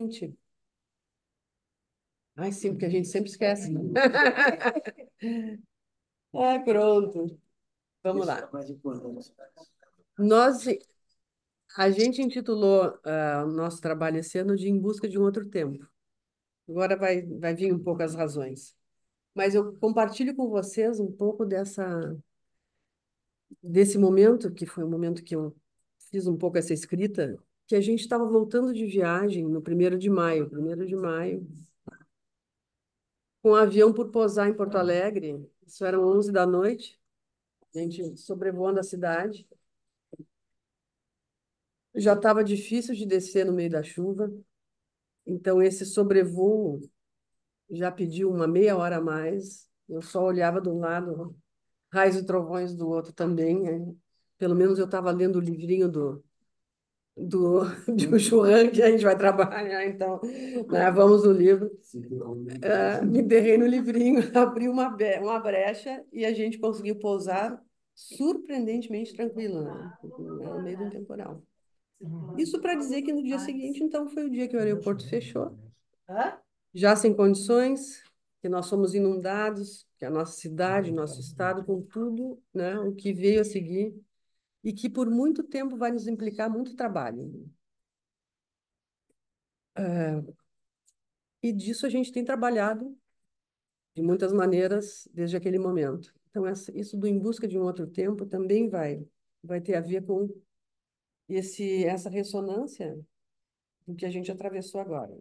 Gente, ai, sim, porque a gente sempre esquece. Ai, pronto. Vamos lá. Nós, a gente intitulou o nosso trabalho esse ano de Em Busca de um Outro Tempo. Agora vai vir um pouco as razões. Mas eu compartilho com vocês um pouco desse momento, que foi um momento que eu fiz um pouco essa escrita, que a gente estava voltando de viagem no 1º de maio, 1º de maio, com um avião por pousar em Porto Alegre. Isso eram 11 da noite. A gente sobrevoando a cidade. Já estava difícil de descer no meio da chuva, então esse sobrevoo já pediu uma meia hora a mais. Eu só olhava de um lado, raios e trovões do outro também, né? Pelo menos eu estava lendo o livrinho do de Churran, que a gente vai trabalhar, então, né, vamos no livro. Me enterrei no livrinho, abri uma brecha e a gente conseguiu pousar surpreendentemente tranquilo, né? No meio de um temporal. Isso para dizer que no dia seguinte, então, foi o dia que o aeroporto fechou, já sem condições, que nós fomos inundados, que a nossa cidade, nosso estado, com tudo, né, o que veio a seguir, e que por muito tempo vai nos implicar muito trabalho. E disso a gente tem trabalhado de muitas maneiras desde aquele momento. Então, isso do Em Busca de um Outro Tempo também vai ter a ver com essa ressonância do que a gente atravessou agora.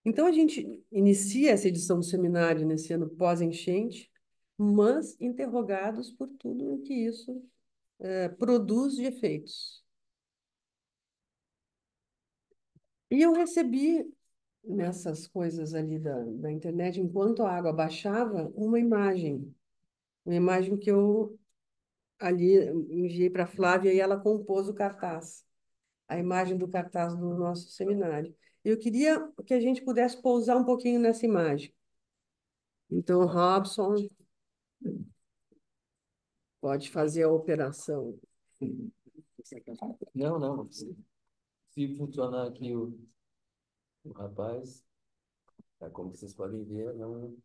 Então, a gente inicia essa edição do seminário nesse ano pós-enchente, mas interrogados por tudo o que isso produz de efeitos. E eu recebi nessas coisas ali da internet, enquanto a água baixava, uma imagem que eu ali enviei para a Flávia e ela compôs o cartaz, a imagem do cartaz do nosso seminário. Eu queria que a gente pudesse pousar um pouquinho nessa imagem. Então, Robson, pode fazer a operação. Não, não, não precisa. Se funcionar aqui o rapaz, como vocês podem ver, não.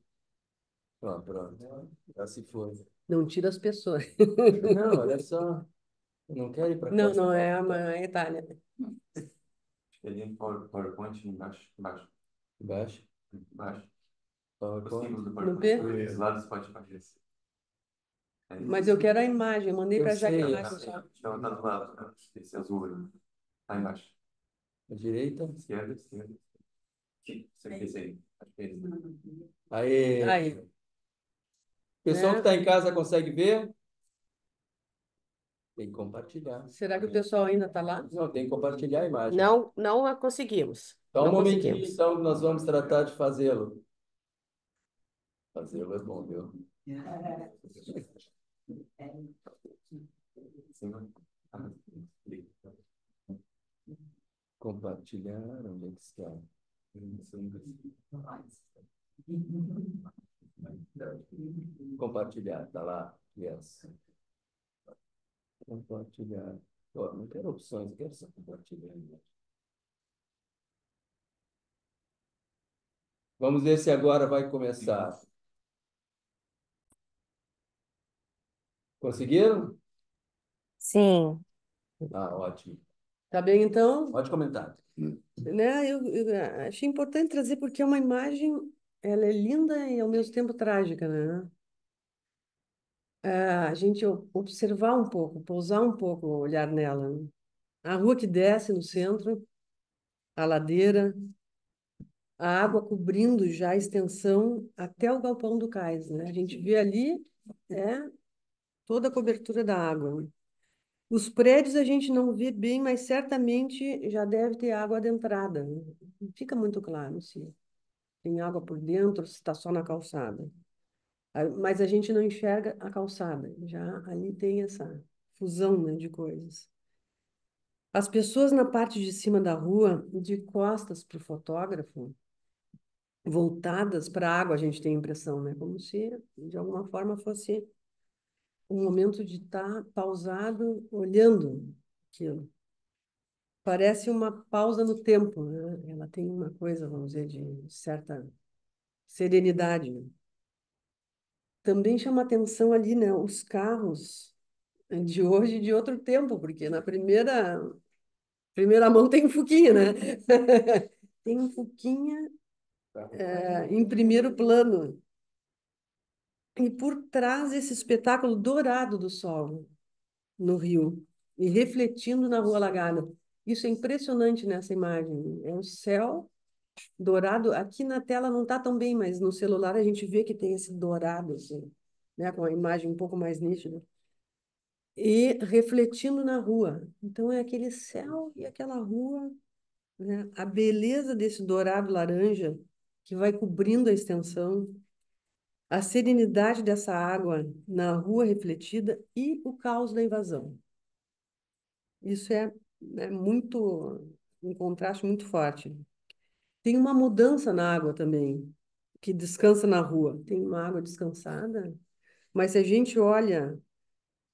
Ó, pronto. Já se foi. Não tira as pessoas. Não, olha só. Eu não quero ir para Não, casa. não é a Itália. Ali no PowerPoint, embaixo, embaixo, Embaixo. embaixo. Os PowerPoint. símbolos do No PowerPoint. P? Os lados pode aparecer. Mas eu quero a imagem, eu mandei Eu para a Jaque a sei. imagem só. Então, tá do lado, né? Esse azul ali. Tá embaixo. À direita. Esquerda, esquerda. Sim, você fez aí. Acho que é esse. Aí. Aí, O pessoal que né? está em casa consegue ver? Tem que compartilhar. Será que o pessoal ainda está lá? Não, tem que compartilhar a imagem. Não, não a conseguimos. Então, um Não momentinho, conseguimos. então, nós vamos tratar de fazê-lo. Fazê-lo é bom, viu? Sim. Compartilhar, onde é que está? Compartilhar, tá lá. Yes. Compartilhar. Ó, não quero opções, eu quero só compartilhar. Vamos ver se agora vai começar. Conseguiram? Sim. Ah, ótimo. Tá bem, então? Pode comentar. Né? Eu achei importante trazer porque é uma imagem, ela é linda e ao mesmo tempo trágica, né? A gente observar um pouco, pousar um pouco, olhar nela, né? A rua que desce no centro, a ladeira, a água cobrindo já a extensão até o galpão do cais, né? A gente vê ali toda a cobertura da água, né? Os prédios a gente não vê bem, mas certamente já deve ter água adentrada, né? Não fica muito claro se tem água por dentro, se está só na calçada. Mas a gente não enxerga a calçada, já ali tem essa fusão, né, de coisas. As pessoas na parte de cima da rua, de costas para o fotógrafo, voltadas para a água, a gente tem a impressão, né? Como se, de alguma forma, fosse um momento de estar pausado, olhando aquilo. parece uma pausa no tempo, né? Ela tem uma coisa, vamos dizer, de certa serenidade, né? Também chama atenção ali, né, os carros de hoje e de outro tempo, porque na primeira mão tem um Fuquinha, né? Tem um Fuquinha em primeiro plano. E por trás esse espetáculo dourado do sol no rio e refletindo na Rua Lagada. Isso é impressionante nessa imagem. É um céu dourado. Aqui na tela não está tão bem, mas no celular a gente vê que tem esse dourado, assim, né? Com a imagem um pouco mais nítida. E refletindo na rua. Então é aquele céu e aquela rua, né? A beleza desse dourado laranja que vai cobrindo a extensão, a serenidade dessa água na rua refletida e o caos da invasão. Isso é muito, um contraste muito forte. Tem uma mudança na água também, que descansa na rua. Tem uma água descansada, mas se a gente olha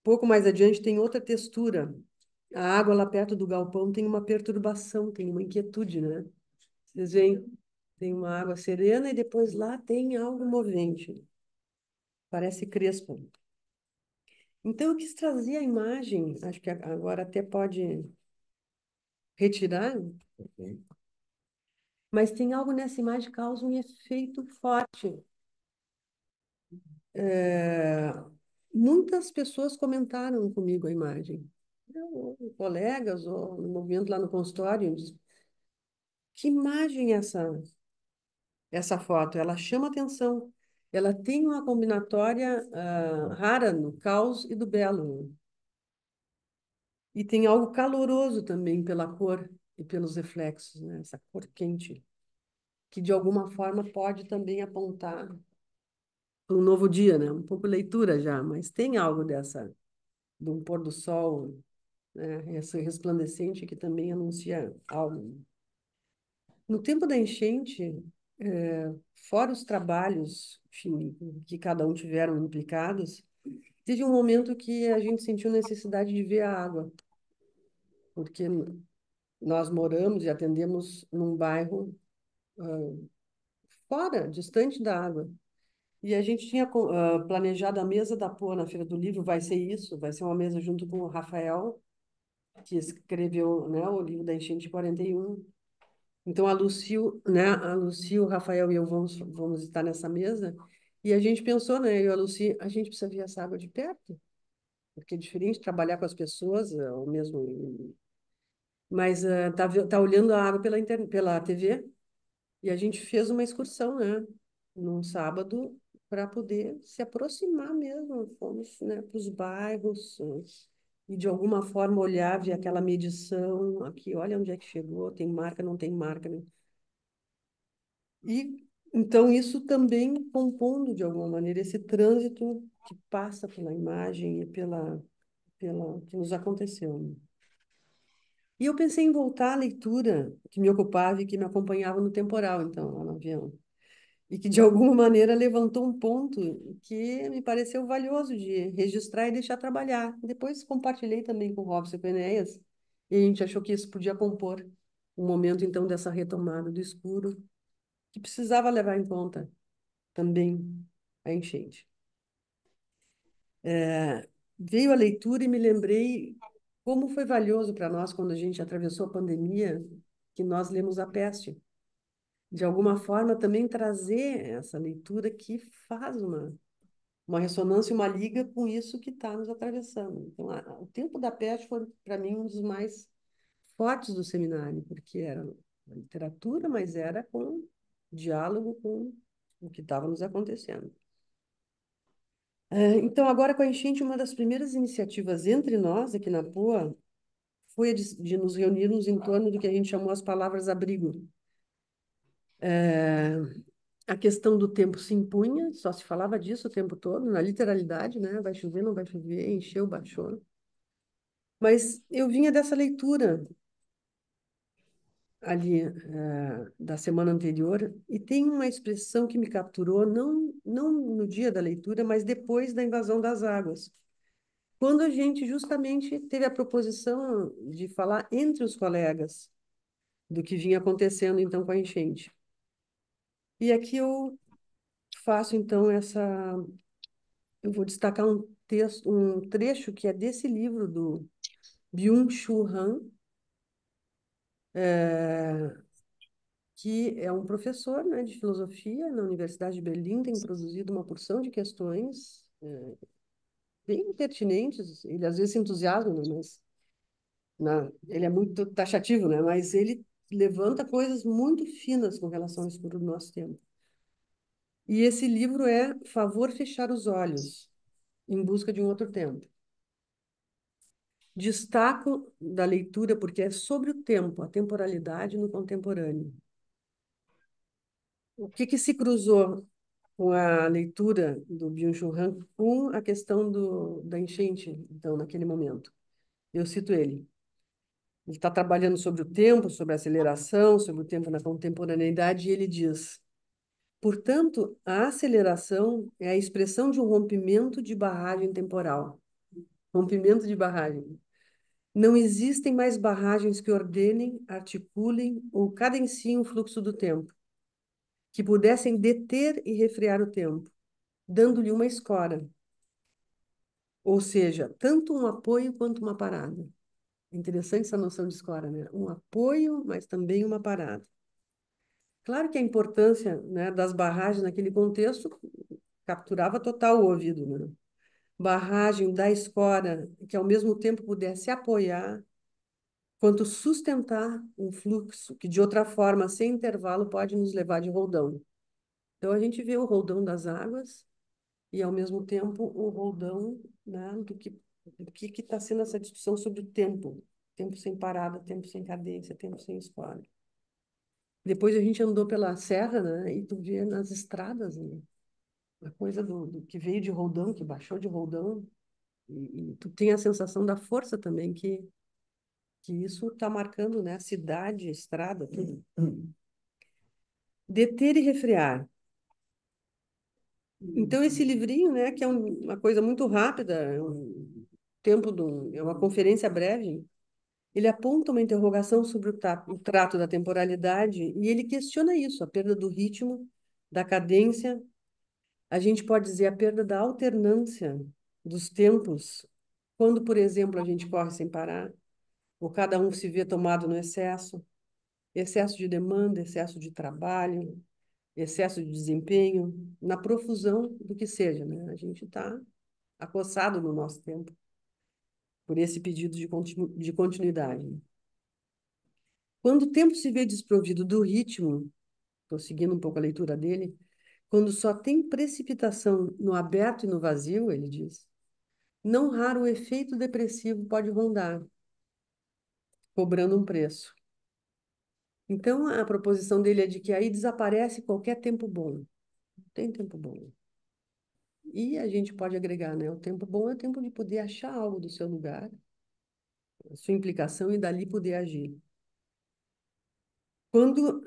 pouco mais adiante, tem outra textura. A água lá perto do galpão tem uma perturbação, tem uma inquietude, né? Vocês veem, tem uma água serena e depois lá tem algo movente. Parece crespo. Então, eu quis trazer a imagem, acho que agora até pode retirar, Ok. mas tem algo nessa imagem que causa um efeito forte. É, muitas pessoas comentaram comigo a imagem. Ou colegas, ou no movimento lá no consultório, diz, que imagem é essa foto? Ela chama atenção. Ela tem uma combinatória rara no caos e do belo. E tem algo caloroso também pela cor e pelos reflexos, né? Essa cor quente, que de alguma forma pode também apontar para um novo dia, né? Um pouco leitura já, mas tem algo de um pôr do sol, né? Esse resplandecente que também anuncia algo. No tempo da enchente, fora os trabalhos, enfim, que cada um tiveram implicados, teve um momento que a gente sentiu necessidade de ver a água, porque nós moramos e atendemos num bairro fora, distante da água. E a gente tinha planejado a mesa da Poa na Feira do Livro, vai ser isso, vai ser uma mesa junto com o Rafael, que escreveu, né, o livro da Enchente de 41. Então a Lucio, né, a Lucio, o Rafael e eu vamos estar nessa mesa. E a gente pensou, né, eu e a Lucy, a gente precisa ver essa água de perto, porque é diferente trabalhar com as pessoas, ou mesmo, mas tá olhando a água pela TV. E a gente fez uma excursão, né? Num sábado, para poder se aproximar mesmo. Fomos, né, para os bairros e, de alguma forma, olhar, ver aquela medição. Aqui, olha onde é que chegou, tem marca, não tem marca, né? E, então, isso também compondo, de alguma maneira, esse trânsito que passa pela imagem e pela que nos aconteceu, né? E eu pensei em voltar à leitura que me ocupava e que me acompanhava no temporal, então, lá no avião. E que de alguma maneira levantou um ponto que me pareceu valioso de registrar e deixar trabalhar. Depois compartilhei também com o Robson e com o Enéas, e a gente achou que isso podia compor um momento, então, dessa retomada do escuro, que precisava levar em conta também a enchente. Veio a leitura e me lembrei como foi valioso para nós quando a gente atravessou a pandemia, que nós lemos A Peste. De alguma forma, também trazer essa leitura que faz uma ressonância, uma liga com isso que está nos atravessando. Então, o tempo da peste foi, para mim, um dos mais fortes do seminário, porque era literatura, mas era com diálogo com o que estava nos acontecendo. Então, agora com a enchente, uma das primeiras iniciativas entre nós, aqui na POA, foi a de nos reunirmos em torno do que a gente chamou as palavras abrigo. A questão do tempo se impunha, só se falava disso o tempo todo, na literalidade, né? Vai chover, não vai chover, encheu, baixou. Mas eu vinha dessa leitura ali da semana anterior e tem uma expressão que me capturou, não no dia da leitura, mas depois da invasão das águas. quando a gente justamente teve a proposição de falar entre os colegas do que vinha acontecendo então com a enchente. E aqui eu faço então eu vou destacar um texto, um trecho que é desse livro do Byung-Chul Han, que é um professor, né, de filosofia na Universidade de Berlim, tem produzido uma porção de questões bem pertinentes. Ele às vezes se entusiasma, né, mas ele é muito taxativo, né? Mas ele levanta coisas muito finas com relação ao estudo do nosso tempo. E esse livro é Favor Fechar os Olhos, em busca de um outro tempo. Destaco da leitura porque é sobre o tempo, a temporalidade no contemporâneo. O que se cruzou com a leitura do Byung-Chul Han com a questão da enchente, então, naquele momento? Eu cito ele. Ele está trabalhando sobre o tempo, sobre a aceleração, sobre o tempo na contemporaneidade, e ele diz: portanto, a aceleração é a expressão de um rompimento de barragem temporal. Rompimento de barragem. Não existem mais barragens que ordenem, articulem ou cadenciem o fluxo do tempo, que pudessem deter e refrear o tempo, dando-lhe uma escora, ou seja, tanto um apoio quanto uma parada. Interessante essa noção de escora, né? Um apoio, mas também uma parada. Claro que a importância, né, das barragens naquele contexto capturava total o ouvido, né? Barragem da escora que ao mesmo tempo pudesse apoiar, quanto sustentar um fluxo que de outra forma, sem intervalo, pode nos levar de roldão. Então a gente vê o roldão das águas e ao mesmo tempo o roldão, né, do que está sendo essa discussão sobre o tempo, tempo sem parada, tempo sem cadência, tempo sem escora. Depois a gente andou pela serra, né, e tu vê nas estradas, né, a coisa do que veio de roldão, que baixou de roldão, e tu tem a sensação da força também que isso está marcando, né, a cidade, a estrada, tudo. Deter e refrear. Então, esse livrinho, né, que é uma coisa muito rápida, é uma conferência breve, ele aponta uma interrogação sobre o trato da temporalidade e ele questiona isso, a perda do ritmo, da cadência, a gente pode dizer a perda da alternância dos tempos, quando, por exemplo, a gente corre sem parar, ou cada um se vê tomado no excesso, excesso de demanda, excesso de trabalho, excesso de desempenho, na profusão do que seja, né? A gente está acossado no nosso tempo por esse pedido de continuidade. Quando o tempo se vê desprovido do ritmo, estou seguindo um pouco a leitura dele, quando só tem precipitação no aberto e no vazio, ele diz, não raro o efeito depressivo pode rondar, cobrando um preço. Então, a proposição dele é de que aí desaparece qualquer tempo bom. Não tem tempo bom. E a gente pode agregar, né? O tempo bom é o tempo de poder achar algo do seu lugar, a sua implicação e dali poder agir. Quando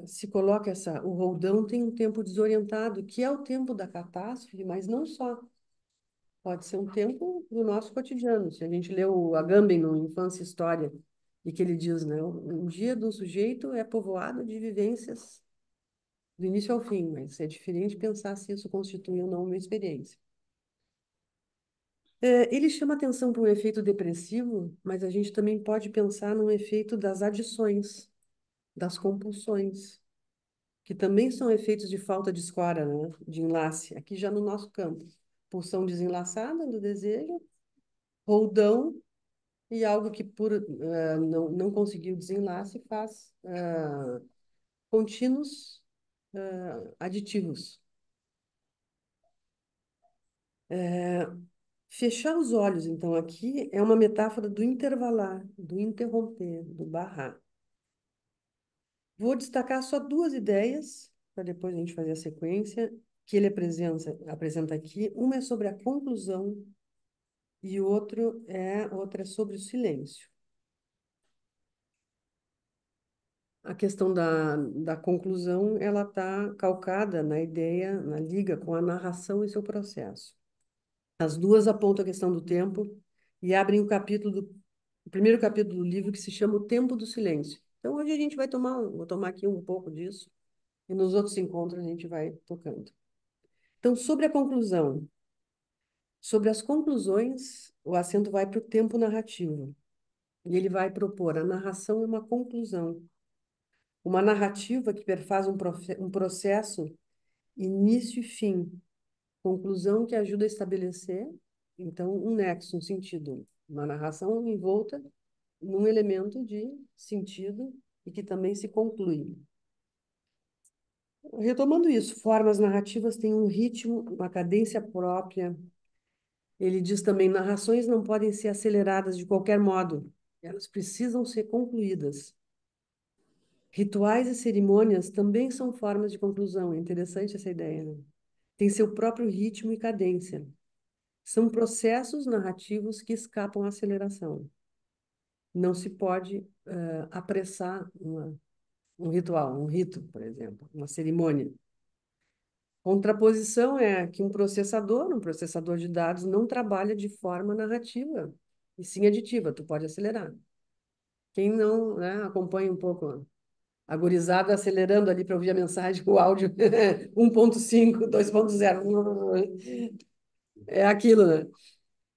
se coloca o roldão tem um tempo desorientado, que é o tempo da catástrofe, mas não só. Pode ser um tempo do nosso cotidiano. Se a gente lê o Agamben no Infância e História, e que ele diz, né? Um dia do sujeito é povoado de vivências do início ao fim, mas é diferente pensar se isso constitui ou não uma experiência. Ele chama atenção para um efeito depressivo, mas a gente também pode pensar num efeito das adições, das compulsões, que também são efeitos de falta de escora, né? De enlace, aqui já no nosso campo. Pulsão desenlaçada do desejo, roldão, e algo que por não conseguiu desenlace faz contínuos aditivos. Fechar os olhos, então, aqui é uma metáfora do intervalar, do interromper, do barrar. Vou destacar só duas ideias, para depois a gente fazer a sequência, que ele apresenta aqui. Uma é sobre a conclusão e outra é sobre o silêncio. A questão da conclusão, ela está calcada na ideia, na liga com a narração e seu processo. As duas apontam a questão do tempo e abrem o primeiro capítulo do livro, que se chama O Tempo do Silêncio. Então, hoje a gente vai vou tomar aqui um pouco disso, e nos outros encontros a gente vai tocando. Então, sobre as conclusões, o acento vai para o tempo narrativo. E ele vai propor a narração é uma conclusão. Uma narrativa que perfaz um processo início e fim. Conclusão que ajuda a estabelecer, então, um nexo, um sentido. Uma narração envolta num elemento de sentido e que também se conclui. Retomando isso, formas narrativas têm um ritmo, uma cadência própria. Ele diz também, narrações não podem ser aceleradas de qualquer modo. Elas precisam ser concluídas. Rituais e cerimônias também são formas de conclusão. É interessante essa ideia, né? Tem seu próprio ritmo e cadência. São processos narrativos que escapam à aceleração. Não se pode apressar um ritual, um rito, por exemplo, uma cerimônia. Contraposição é que um processador de dados, não trabalha de forma narrativa, e sim aditiva, tu pode acelerar. Quem não, né, acompanha um pouco a gurizada acelerando ali para ouvir a mensagem, o áudio 1.5, 2.0, é aquilo, né?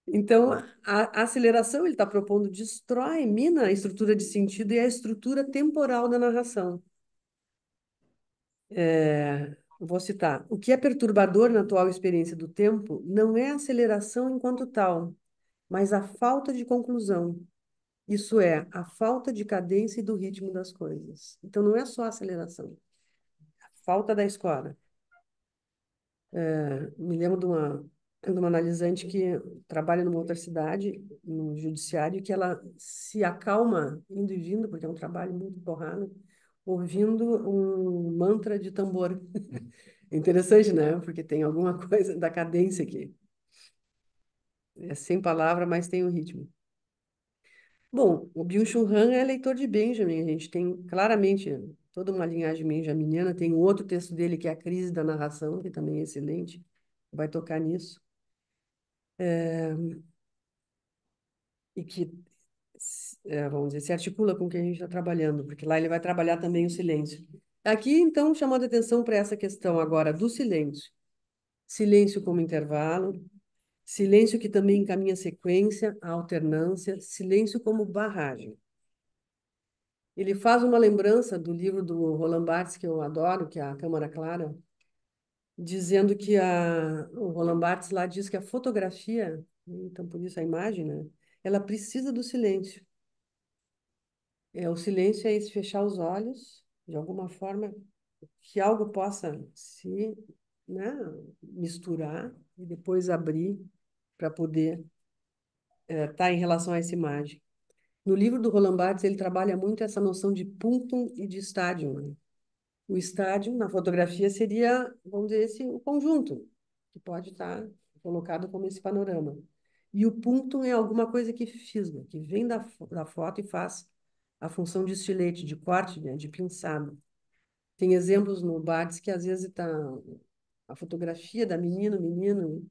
Então, a aceleração, ele está propondo, destrói, mina a estrutura de sentido e a estrutura temporal da narração. Vou citar. O que é perturbador na atual experiência do tempo não é a aceleração enquanto tal, mas a falta de conclusão. Isso é, a falta de cadência e do ritmo das coisas. Então, não é só a aceleração, a falta da escola. Me lembro de uma analisante que trabalha numa outra cidade, no judiciário, que ela se acalma indo e vindo, porque é um trabalho muito porrado, ouvindo um mantra de tambor. Interessante, né? Porque tem alguma coisa da cadência aqui. É sem palavra, mas tem o ritmo. Bom, o Byung-Chul Han é leitor de Benjamin. A gente tem claramente toda uma linhagem benjaminiana. Tem um outro texto dele que é A Crise da Narração, que também é excelente. Vai tocar nisso. E que, vamos dizer, se articula com o que a gente está trabalhando, porque lá ele vai trabalhar também o silêncio. Aqui, então, chamando a atenção para essa questão agora do silêncio. Silêncio como intervalo, silêncio que também encaminha a sequência, a alternância, silêncio como barragem. Ele faz uma lembrança do livro do Roland Barthes, que eu adoro, que é A Câmara Clara, dizendo que o Roland Barthes lá diz que a fotografia, então por isso a imagem, né, ela precisa do silêncio. O silêncio é esse fechar os olhos, de alguma forma, que algo possa se, né, misturar e depois abrir para poder estar em relação a essa imagem. No livro do Roland Barthes, ele trabalha muito essa noção de punctum e de estádio, né? O estádio, na fotografia, seria, vamos dizer, o conjunto, que pode estar colocado como esse panorama. E o punctum é alguma coisa que fisga, que vem da foto e faz a função de estilete, de corte, né, de pinçado. Tem exemplos no Barthes que às vezes está a fotografia da menino,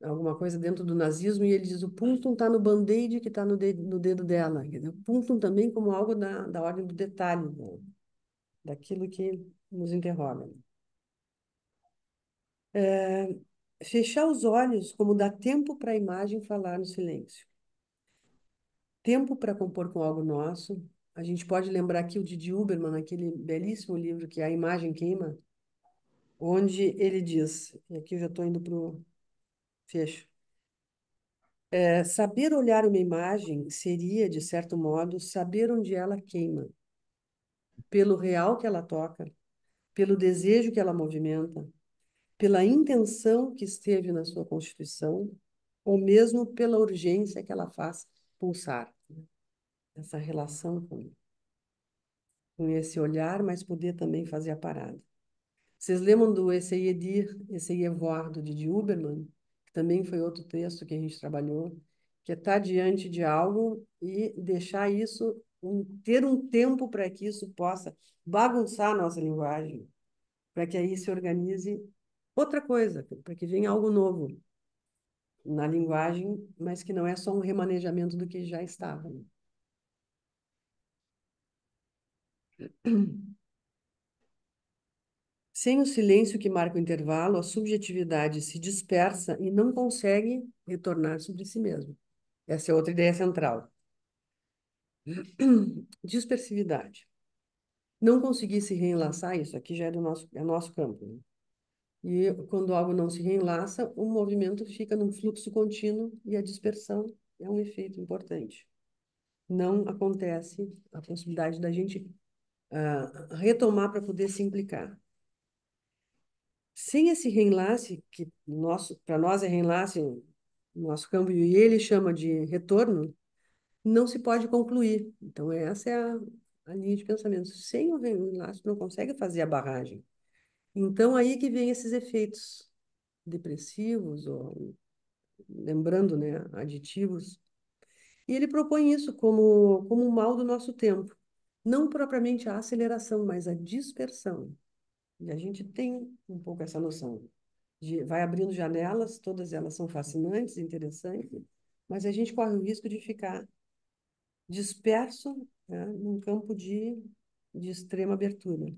alguma coisa dentro do nazismo, e ele diz o punctum está no band-aid que está no dedo dela. Quer dizer, o punctum também como algo da ordem do detalhe, né, daquilo que nos interroga. Fechar os olhos como dar tempo para a imagem falar no silêncio. Tempo para compor com algo nosso. A gente pode lembrar aqui o Didi Uberman, aquele belíssimo livro que é A Imagem Queima, onde ele diz, e aqui eu já estou indo para o fecho, saber olhar uma imagem seria, de certo modo, saber onde ela queima, pelo real que ela toca, pelo desejo que ela movimenta, pela intenção que esteve na sua constituição, ou mesmo pela urgência que ela faz pulsar. Essa relação com esse olhar, mas poder também fazer a parada. Vocês lembram do Essayedir, Essayevoir, do Didi Uberman? Que também foi outro texto que a gente trabalhou, que é estar diante de algo e deixar isso, ter um tempo para que isso possa bagunçar a nossa linguagem, para que aí se organize outra coisa, para que venha algo novo. na linguagem, mas que não é só um remanejamento do que já estava, né? Sem o silêncio que marca o intervalo, a subjetividade se dispersa e não consegue retornar sobre si mesma. Essa é outra ideia central. Dispersividade. Não conseguir se reenlaçar, isso aqui já é nosso campo, né? E quando algo não se reenlaça, o movimento fica num fluxo contínuo e a dispersão é um efeito importante. Não acontece a possibilidade da gente retomar para poder se implicar. Sem esse reenlace, que para nós é reenlace, no nosso campo, e ele chama de retorno, não se pode concluir. Então, essa é a linha de pensamento. Sem o reenlace, não consegue fazer a barragem. Então, aí que vem esses efeitos depressivos, ou, lembrando, né, aditivos. E ele propõe isso como um mal do nosso tempo. Não propriamente a aceleração, mas a dispersão. E a gente tem um pouco essa noção. Vai abrindo janelas, todas elas são fascinantes, interessantes, mas a gente corre o risco de ficar disperso, né, num campo de extrema abertura.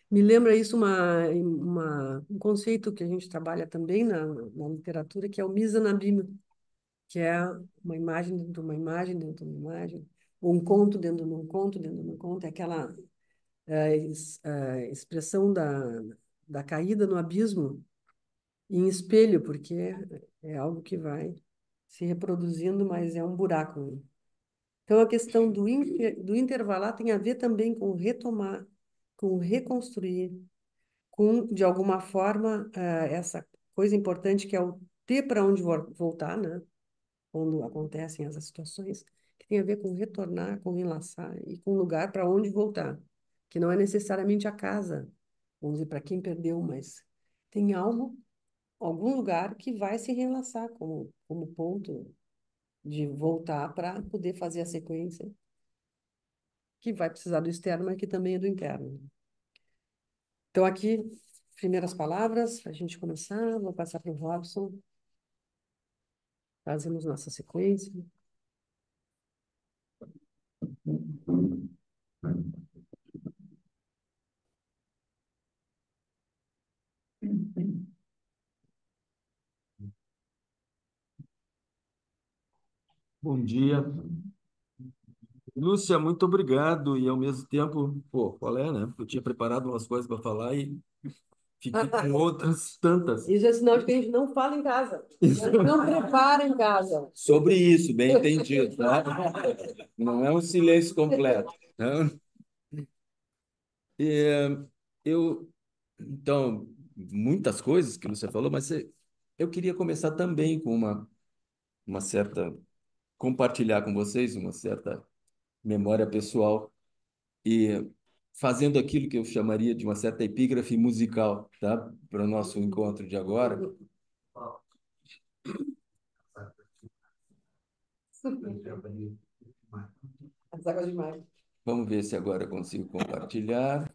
Me lembra isso um conceito que a gente trabalha também na literatura, que é o Mizanabim, que é uma imagem dentro de uma imagem dentro de uma imagem, ou um conto dentro de um conto dentro de um conto, é aquela expressão da caída no abismo em espelho, porque é algo que vai se reproduzindo, mas é um buraco, né? Então, a questão do intervalar tem a ver também com retomar, com reconstruir, com, de alguma forma, essa coisa importante que é o ter para onde voltar, né? Quando acontecem essas situações, que tem a ver com retornar, com enlaçar e com lugar para onde voltar, que não é necessariamente a casa, vamos dizer, para quem perdeu, mas tem algum lugar que vai se relaçar como ponto de voltar para poder fazer a sequência, que vai precisar do externo, mas que também é do interno. Então, aqui, primeiras palavras, para a gente começar, vou passar para o Robson, fazemos nossa sequência. Bom dia. Lúcia, muito obrigado. E ao mesmo tempo, pô, qual é, né? Eu tinha preparado umas coisas para falar e fiquei com outras tantas. Isso é sinal de que a gente não fala em casa. Não prepara em casa. Sobre isso, bem entendido, tá? Não é um silêncio completo, né? E, então, muitas coisas que você falou, mas eu queria começar também com uma certa, compartilhar com vocês uma certa memória pessoal e fazendo aquilo que eu chamaria de uma certa epígrafe musical, tá? Para o nosso encontro de agora. As águas de mar. Vamos ver se agora eu consigo compartilhar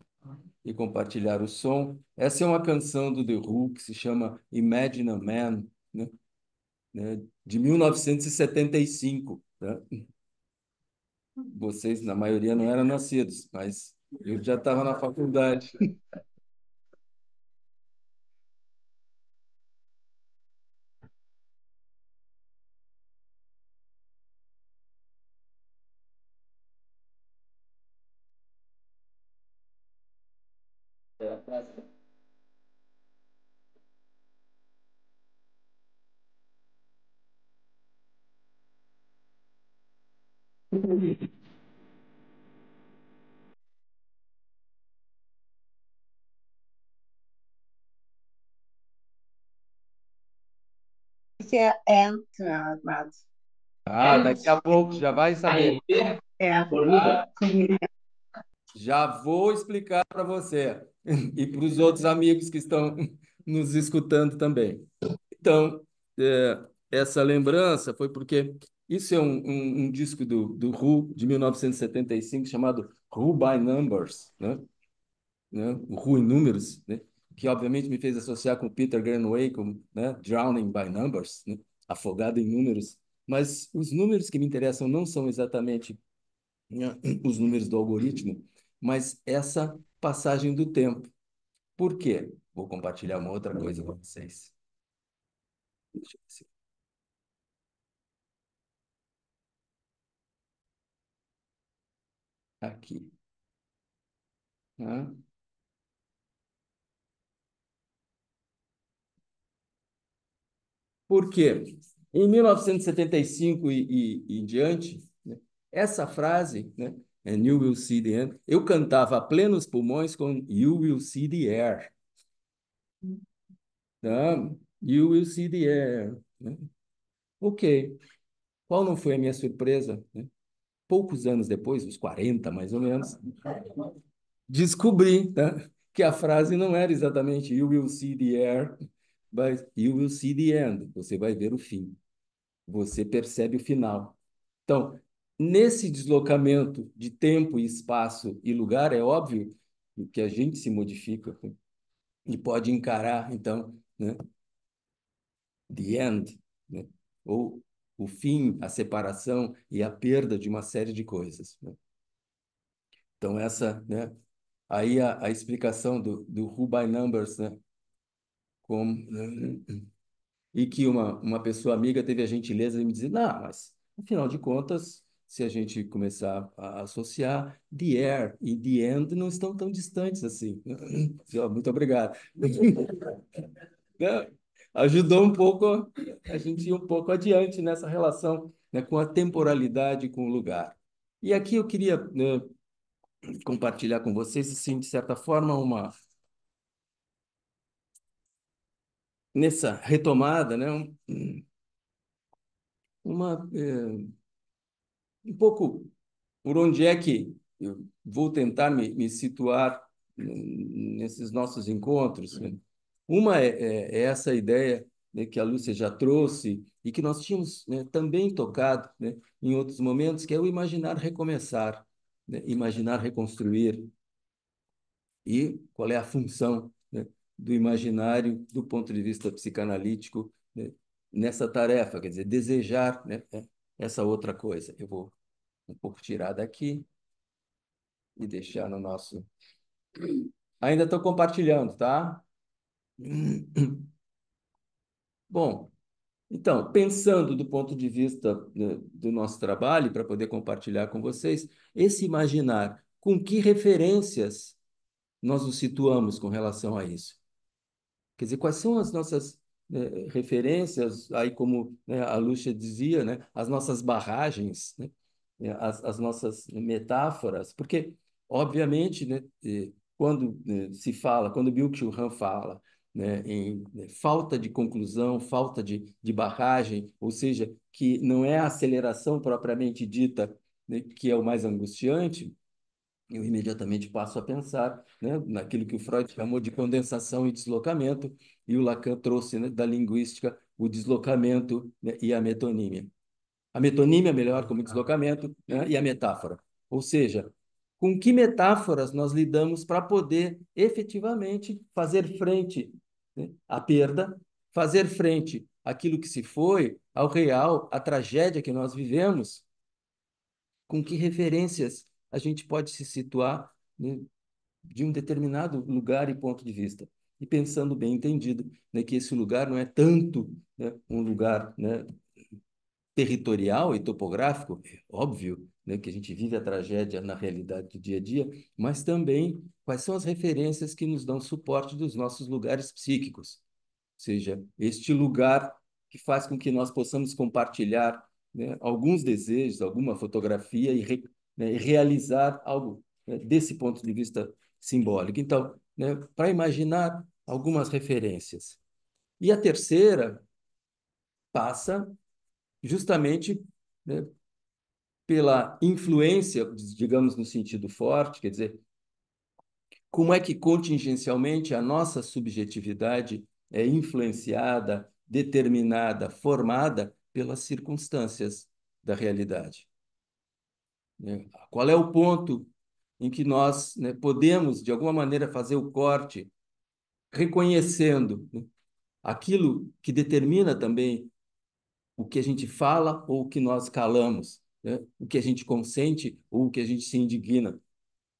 e compartilhar o som. Essa é uma canção do The Who que se chama Imagine a Man, né, de 1975, tá? Vocês, na maioria, não eram nascidos, mas eu já estava na faculdade. Que é entrado. Ah, daqui a pouco já vai saber. Já vou explicar para você e para os outros amigos que estão nos escutando também. Então, essa lembrança foi porque isso é um disco do Who de 1975 chamado Who by Numbers, né? O Who em números, né? Que obviamente me fez associar com Peter Greenaway, com, né? Drowning by Numbers, né? afogado em números, mas os números que me interessam não são exatamente, né, os números do algoritmo, mas essa passagem do tempo. Por quê? Vou compartilhar uma outra coisa com vocês. Deixa eu ver se- Aqui. Tá? Por quê? Em 1975 e em diante, né, essa frase, né, and you will see the end, eu cantava a plenos pulmões com You will see the air. Tá? You will see the air. Né? Ok. Qual não foi a minha surpresa, né? Poucos anos depois, uns 40 mais ou menos, descobri, tá, que a frase não era exatamente You will see the air, but You will see the end. Você vai ver o fim. Você percebe o final. Então, nesse deslocamento de tempo e espaço e lugar, é óbvio que a gente se modifica, né, e pode encarar, então, né, the end, né, ou o fim, a separação e a perda de uma série de coisas, né? Então, essa, né, aí a explicação do Who by Numbers, né, como, e que uma pessoa amiga teve a gentileza de me dizer, não, mas, afinal de contas, se a gente começar a associar, the air e the end não estão tão distantes assim. Muito obrigado. Né? Ajudou um pouco a gente ir um pouco adiante nessa relação, né, com a temporalidade e com o lugar. E aqui eu queria, né, compartilhar com vocês, assim, de certa forma, nessa retomada, né, uma, um pouco por onde é que eu vou tentar me situar nesses nossos encontros, né? Uma é essa ideia, né, que a Lúcia já trouxe e que nós tínhamos, né, também tocado, né, em outros momentos, que é o imaginar recomeçar, né, imaginar reconstruir. E qual é a função, né, do imaginário do ponto de vista psicanalítico, né, nessa tarefa, quer dizer, desejar, né, essa outra coisa. Eu vou um pouco tirar daqui e deixar no nosso. Ainda estou compartilhando, tá? Bom, então, pensando do ponto de vista, né, do nosso trabalho, para poder compartilhar com vocês, esse imaginar com que referências nós nos situamos com relação a isso. Quer dizer, quais são as nossas, referências, aí como, né, a Lúcia dizia, né, as nossas barragens, né, as nossas metáforas, porque, obviamente, né, quando, se fala, quando Byung-Chul Han fala, né, em, falta de conclusão, falta de barragem, ou seja, que não é a aceleração propriamente dita, né, que é o mais angustiante, eu imediatamente passo a pensar, né, naquilo que o Freud chamou de condensação e deslocamento, e o Lacan trouxe, né, da linguística o deslocamento, né, e a metonímia. A metonímia, melhor, como deslocamento, né, e a metáfora. Ou seja, com que metáforas nós lidamos para poder efetivamente fazer frente, né, à perda, fazer frente àquilo que se foi, ao real, à tragédia que nós vivemos, com que referências a gente pode se situar, né, de um determinado lugar e ponto de vista. E pensando bem entendido, né, que esse lugar não é tanto, né, um lugar, né, territorial e topográfico, é óbvio, né, que a gente vive a tragédia na realidade do dia a dia, mas também quais são as referências que nos dão suporte dos nossos lugares psíquicos, seja, este lugar que faz com que nós possamos compartilhar, né, alguns desejos, alguma fotografia né, e realizar algo, né, desse ponto de vista simbólico. Então, né, para imaginar algumas referências. E a terceira passa justamente, né, pela influência, digamos, no sentido forte, quer dizer, como é que contingencialmente a nossa subjetividade é influenciada, determinada, formada pelas circunstâncias da realidade, né? Qual é o ponto em que nós, né, podemos, de alguma maneira, fazer o corte, reconhecendo, né, aquilo que determina também o que a gente fala ou o que nós calamos, né? O que a gente consente ou o que a gente se indigna.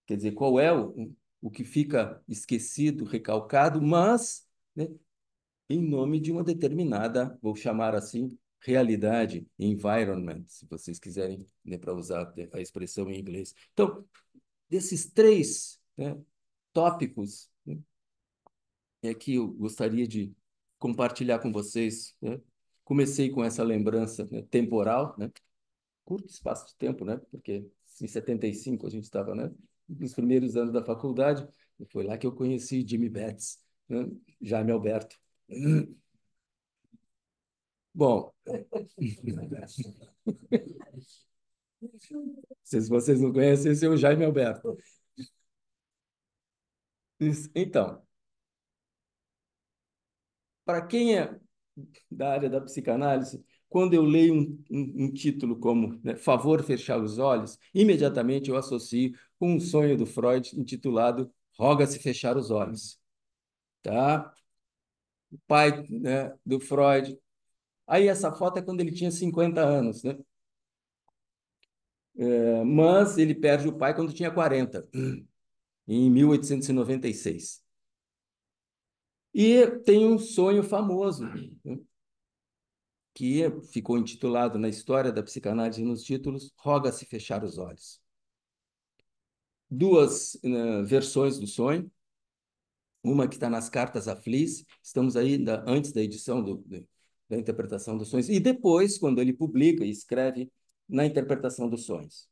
Quer dizer, qual é o que fica esquecido, recalcado, mas, né, em nome de uma determinada, vou chamar assim, realidade, environment, se vocês quiserem, né, para usar a expressão em inglês. Então, desses três, né, tópicos, né, é que eu gostaria de compartilhar com vocês, né? Comecei com essa lembrança, né, temporal, né? Curto espaço de tempo, né? Porque em 75 a gente estava, né, nos primeiros anos da faculdade, e foi lá que eu conheci Jimmy Betts, né? Jaime Alberto. Bom, se vocês não conhecem, esse é o Jaime Alberto. Então, para quem é da área da psicanálise, quando eu leio um título como, né, Favor Fechar os Olhos, imediatamente eu associo com um sonho do Freud intitulado Roga-se Fechar os Olhos. Tá? O pai, né, do Freud. Aí essa foto é quando ele tinha 50 anos, né? Mas ele perde o pai quando tinha 40, em 1896. E tem um sonho famoso, né, que ficou intitulado na história da psicanálise nos títulos Roga-se Fechar os Olhos. Duas versões do sonho, uma que está nas cartas a Fliss, estamos ainda antes da edição da interpretação dos sonhos, e depois, quando ele publica e escreve na interpretação dos sonhos.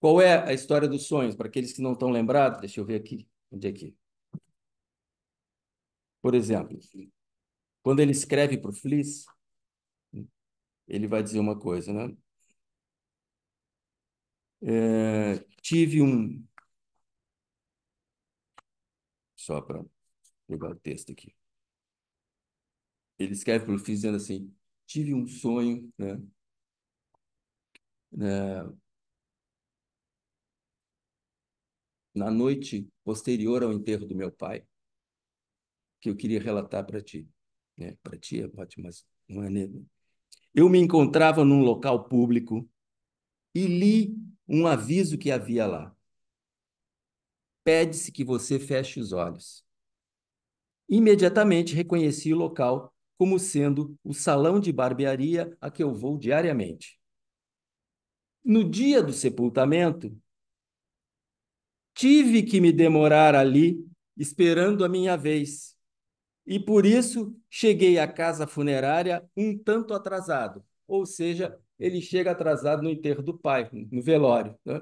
Qual é a história dos sonhos? Para aqueles que não estão lembrados, deixa eu ver aqui, onde é aqui. Por exemplo, quando ele escreve para o Fliss, ele vai dizer uma coisa, né? Tive um... Só para pegar o texto aqui. Ele escreve para o Fliss dizendo assim, tive um sonho, né? Na noite posterior ao enterro do meu pai, que eu queria relatar para ti. Né? Para ti é ótimo, mas não é nele. Eu me encontrava num local público e li um aviso que havia lá. Pede-se que você feche os olhos. Imediatamente reconheci o local como sendo o salão de barbearia a que eu vou diariamente. No dia do sepultamento, tive que me demorar ali esperando a minha vez. E por isso cheguei à casa funerária um tanto atrasado. Ou seja, ele chega atrasado no enterro do pai, no velório. Né?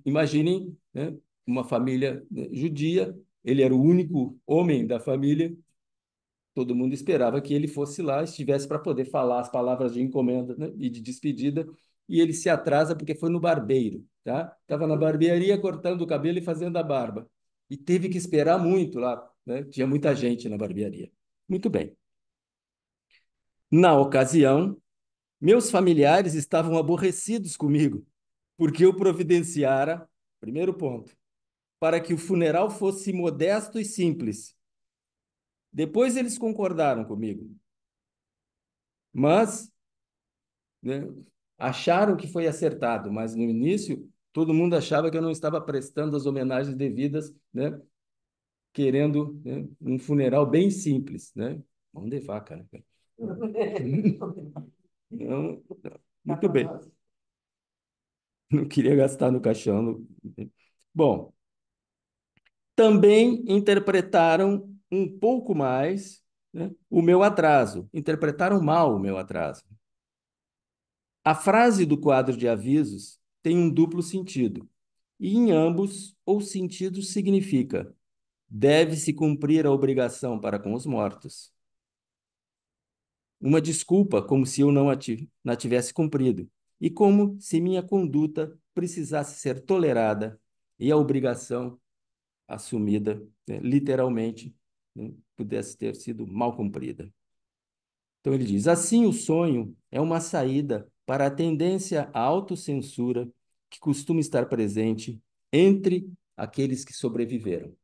Imaginem, né, uma família, né, judia, ele era o único homem da família, todo mundo esperava que ele fosse lá, estivesse para poder falar as palavras de encomenda, né, e de despedida, e ele se atrasa porque foi no barbeiro. Tá? Estava na barbearia cortando o cabelo e fazendo a barba. E teve que esperar muito lá, né? Tinha muita gente na barbearia. Muito bem. Na ocasião, meus familiares estavam aborrecidos comigo, porque eu providenciara, primeiro ponto, para que o funeral fosse modesto e simples. Depois eles concordaram comigo, mas, né, acharam que foi acertado, mas no início todo mundo achava que eu não estava prestando as homenagens devidas, né, querendo, né, um funeral bem simples, né? Mão de vaca, né? Não, muito bem. Não queria gastar no caixão. Bom, também interpretaram um pouco mais, né, o meu atraso. Interpretaram mal o meu atraso. A frase do quadro de avisos tem um duplo sentido. E em ambos, o sentido significa: deve-se cumprir a obrigação para com os mortos. Uma desculpa, como se eu não a tivesse cumprido, e como se minha conduta precisasse ser tolerada e a obrigação assumida, né, literalmente, né, pudesse ter sido mal cumprida. Então ele diz, assim o sonho é uma saída para a tendência à autocensura que costuma estar presente entre aqueles que sobreviveram.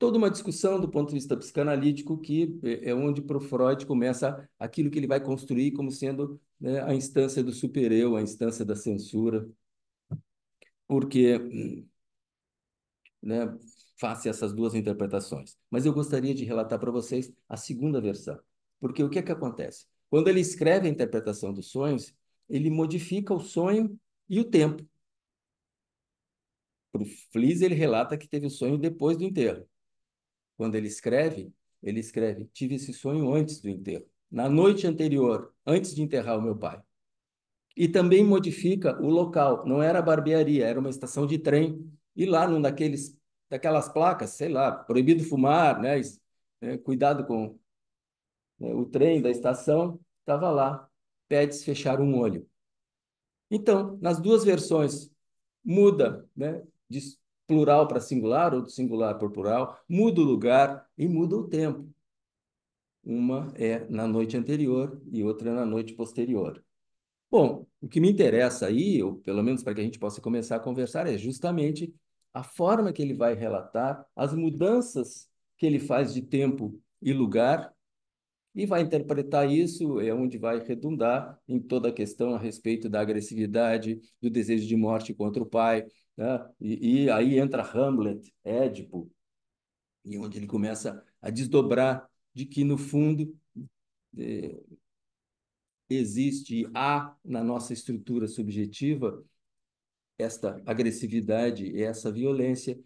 toda uma discussão do ponto de vista psicanalítico que é onde para o Freud começa aquilo que ele vai construir como sendo, né, a instância do supereu, a instância da censura, porque, né, face essas duas interpretações. Mas eu gostaria de relatar para vocês a segunda versão, porque o que é que acontece? Quando ele escreve a interpretação dos sonhos, ele modifica o sonho e o tempo. Para o Fliess, ele relata que teve o sonho depois do enterro. Quando ele escreve, tive esse sonho antes do enterro, na noite anterior, antes de enterrar o meu pai. E também modifica o local, não era barbearia, era uma estação de trem, e lá num daquelas placas, sei lá, proibido fumar, né, cuidado com, né, o trem da estação, estava lá, pede-se fechar um olho. Então, nas duas versões, muda, né, de plural para singular ou de singular para plural, muda o lugar e muda o tempo. Uma é na noite anterior e outra é na noite posterior. Bom, o que me interessa aí, ou pelo menos para que a gente possa começar a conversar, é justamente a forma que ele vai relatar as mudanças que ele faz de tempo e lugar, e vai interpretar isso, é onde vai redundar em toda a questão a respeito da agressividade, do desejo de morte contra o pai, né? E aí entra Hamlet, Édipo, e onde ele começa a desdobrar de que, no fundo, eh, há na nossa estrutura subjetiva esta agressividade e essa violência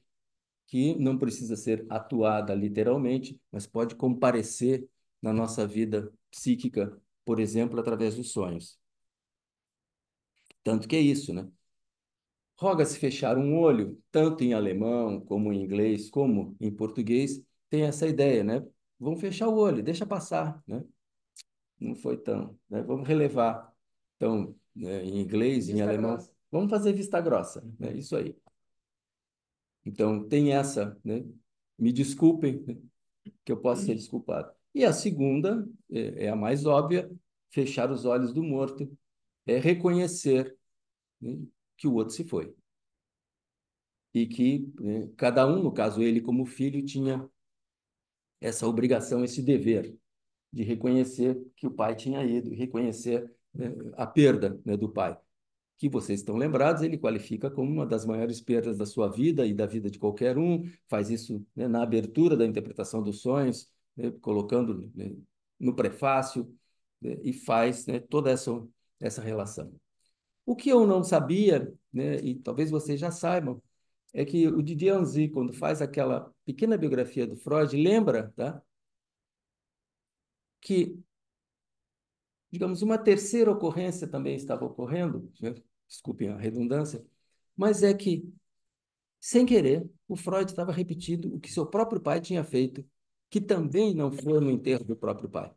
que não precisa ser atuada literalmente, mas pode comparecer na nossa vida psíquica, por exemplo, através dos sonhos. Tanto que é isso, né? Roga-se fechar um olho, tanto em alemão, como em inglês, como em português, tem essa ideia, né? Vamos fechar o olho, deixa passar, né? Não foi tão, né? Vamos relevar. Então, né, em inglês, em Vista alemão, grossa. vamos fazer vista grossa, né? Isso aí. Então, tem essa, né? Me desculpem, né, que eu possa ser desculpado. E a segunda, é a mais óbvia, fechar os olhos do morto, é reconhecer, né, que o outro se foi. E que, né, cada um, no caso ele como filho, tinha essa obrigação, esse dever de reconhecer que o pai tinha ido, reconhecer, né, a perda, né, do pai. Que vocês estão lembrados, ele qualifica como uma das maiores perdas da sua vida e da vida de qualquer um, faz isso, né, na abertura da interpretação dos sonhos, né, colocando, né, no prefácio, né, e faz, né, toda essa relação. O que eu não sabia, né, e talvez vocês já saibam, é que o Didier Anzy, quando faz aquela pequena biografia do Freud, lembra, tá, que, digamos, uma terceira ocorrência também estava ocorrendo, né, desculpem a redundância, mas é que, sem querer, o Freud estava repetindo o que seu próprio pai tinha feito, que também não foi no enterro do próprio pai.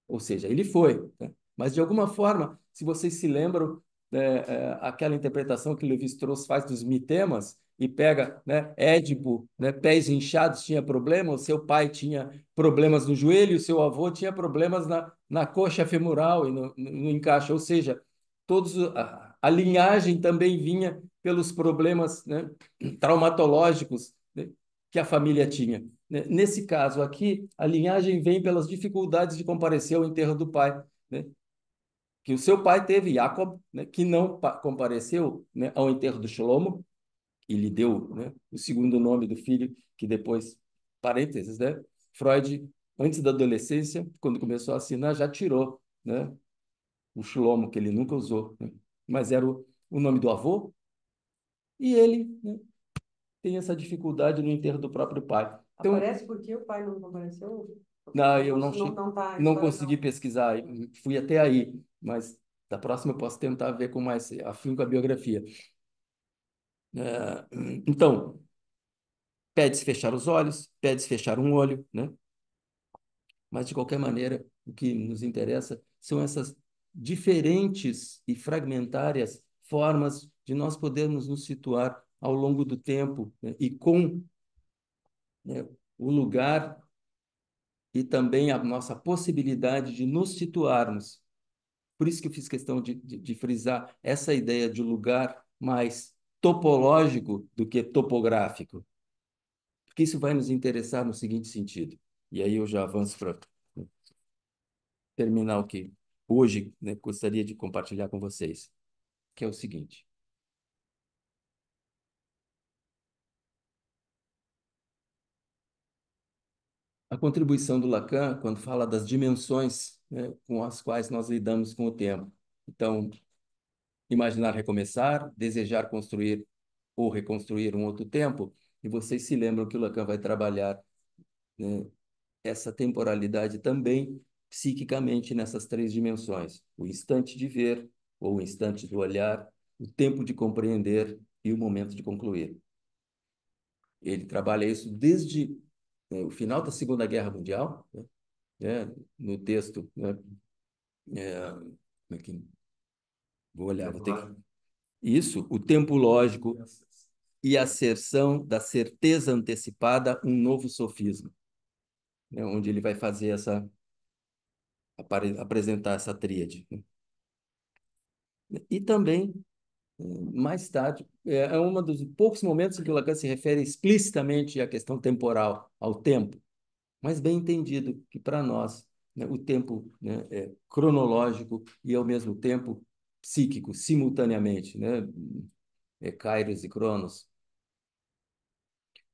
Ou seja, ele foi, né? Mas, de alguma forma, se vocês se lembram, aquela interpretação que Lévi-Strauss faz dos mitemas, e pega, né, Édipo, né, pés inchados, tinha problema, o seu pai tinha problemas no joelho, o seu avô tinha problemas na coxa femoral e no encaixe, ou seja, a linhagem também vinha pelos problemas, né, traumatológicos, né, que a família tinha. Né? Nesse caso aqui, a linhagem vem pelas dificuldades de comparecer ao enterro do pai, né? Que o seu pai teve, Jacob, né, que não compareceu, né, ao enterro do Shlomo, e lhe deu, né, o segundo nome do filho, que depois, parênteses, né, Freud, antes da adolescência, quando começou a assinar, já tirou, né, o Shlomo, que ele nunca usou, né, mas era o nome do avô, e ele, né, tem essa dificuldade no enterro do próprio pai. Então, Aparece porque o pai não compareceu? não, eu não, Isso não tá, a não história consegui pesquisar, fui até aí, mas da próxima eu posso tentar ver com mais afinco a biografia. É, então, pede-se fechar os olhos, pede-se fechar um olho, né? Mas, de qualquer maneira, o que nos interessa são essas diferentes e fragmentárias formas de nós podermos nos situar ao longo do tempo, né? E com, né, o lugar e também a nossa possibilidade de nos situarmos. Por isso que eu fiz questão de frisar essa ideia de lugar mais topológico do que topográfico. porque isso vai nos interessar no seguinte sentido. E aí eu já avanço para terminar o que hoje, né, gostaria de compartilhar com vocês, que é o seguinte. A contribuição do Lacan, quando fala das dimensões, né, com as quais nós lidamos com o tempo. Então, imaginar recomeçar, desejar construir ou reconstruir um outro tempo, e vocês se lembram que o Lacan vai trabalhar, né, essa temporalidade também psiquicamente nessas três dimensões: o instante de ver, ou o instante do olhar, o tempo de compreender e o momento de concluir. Ele trabalha isso desde, né, o final da Segunda Guerra Mundial, né, no texto, né, como é que vou olhar, vou ter que... Isso, o tempo lógico e a asserção da certeza antecipada, um novo sofisma, né, onde ele vai fazer apresentar essa tríade, né? E também, mais tarde, é um dos poucos momentos em que o Lacan se refere explicitamente à questão temporal, ao tempo, mas bem entendido que para nós, né, o tempo, né, é cronológico e ao mesmo tempo psíquico, simultaneamente, né? Kairos e Cronos.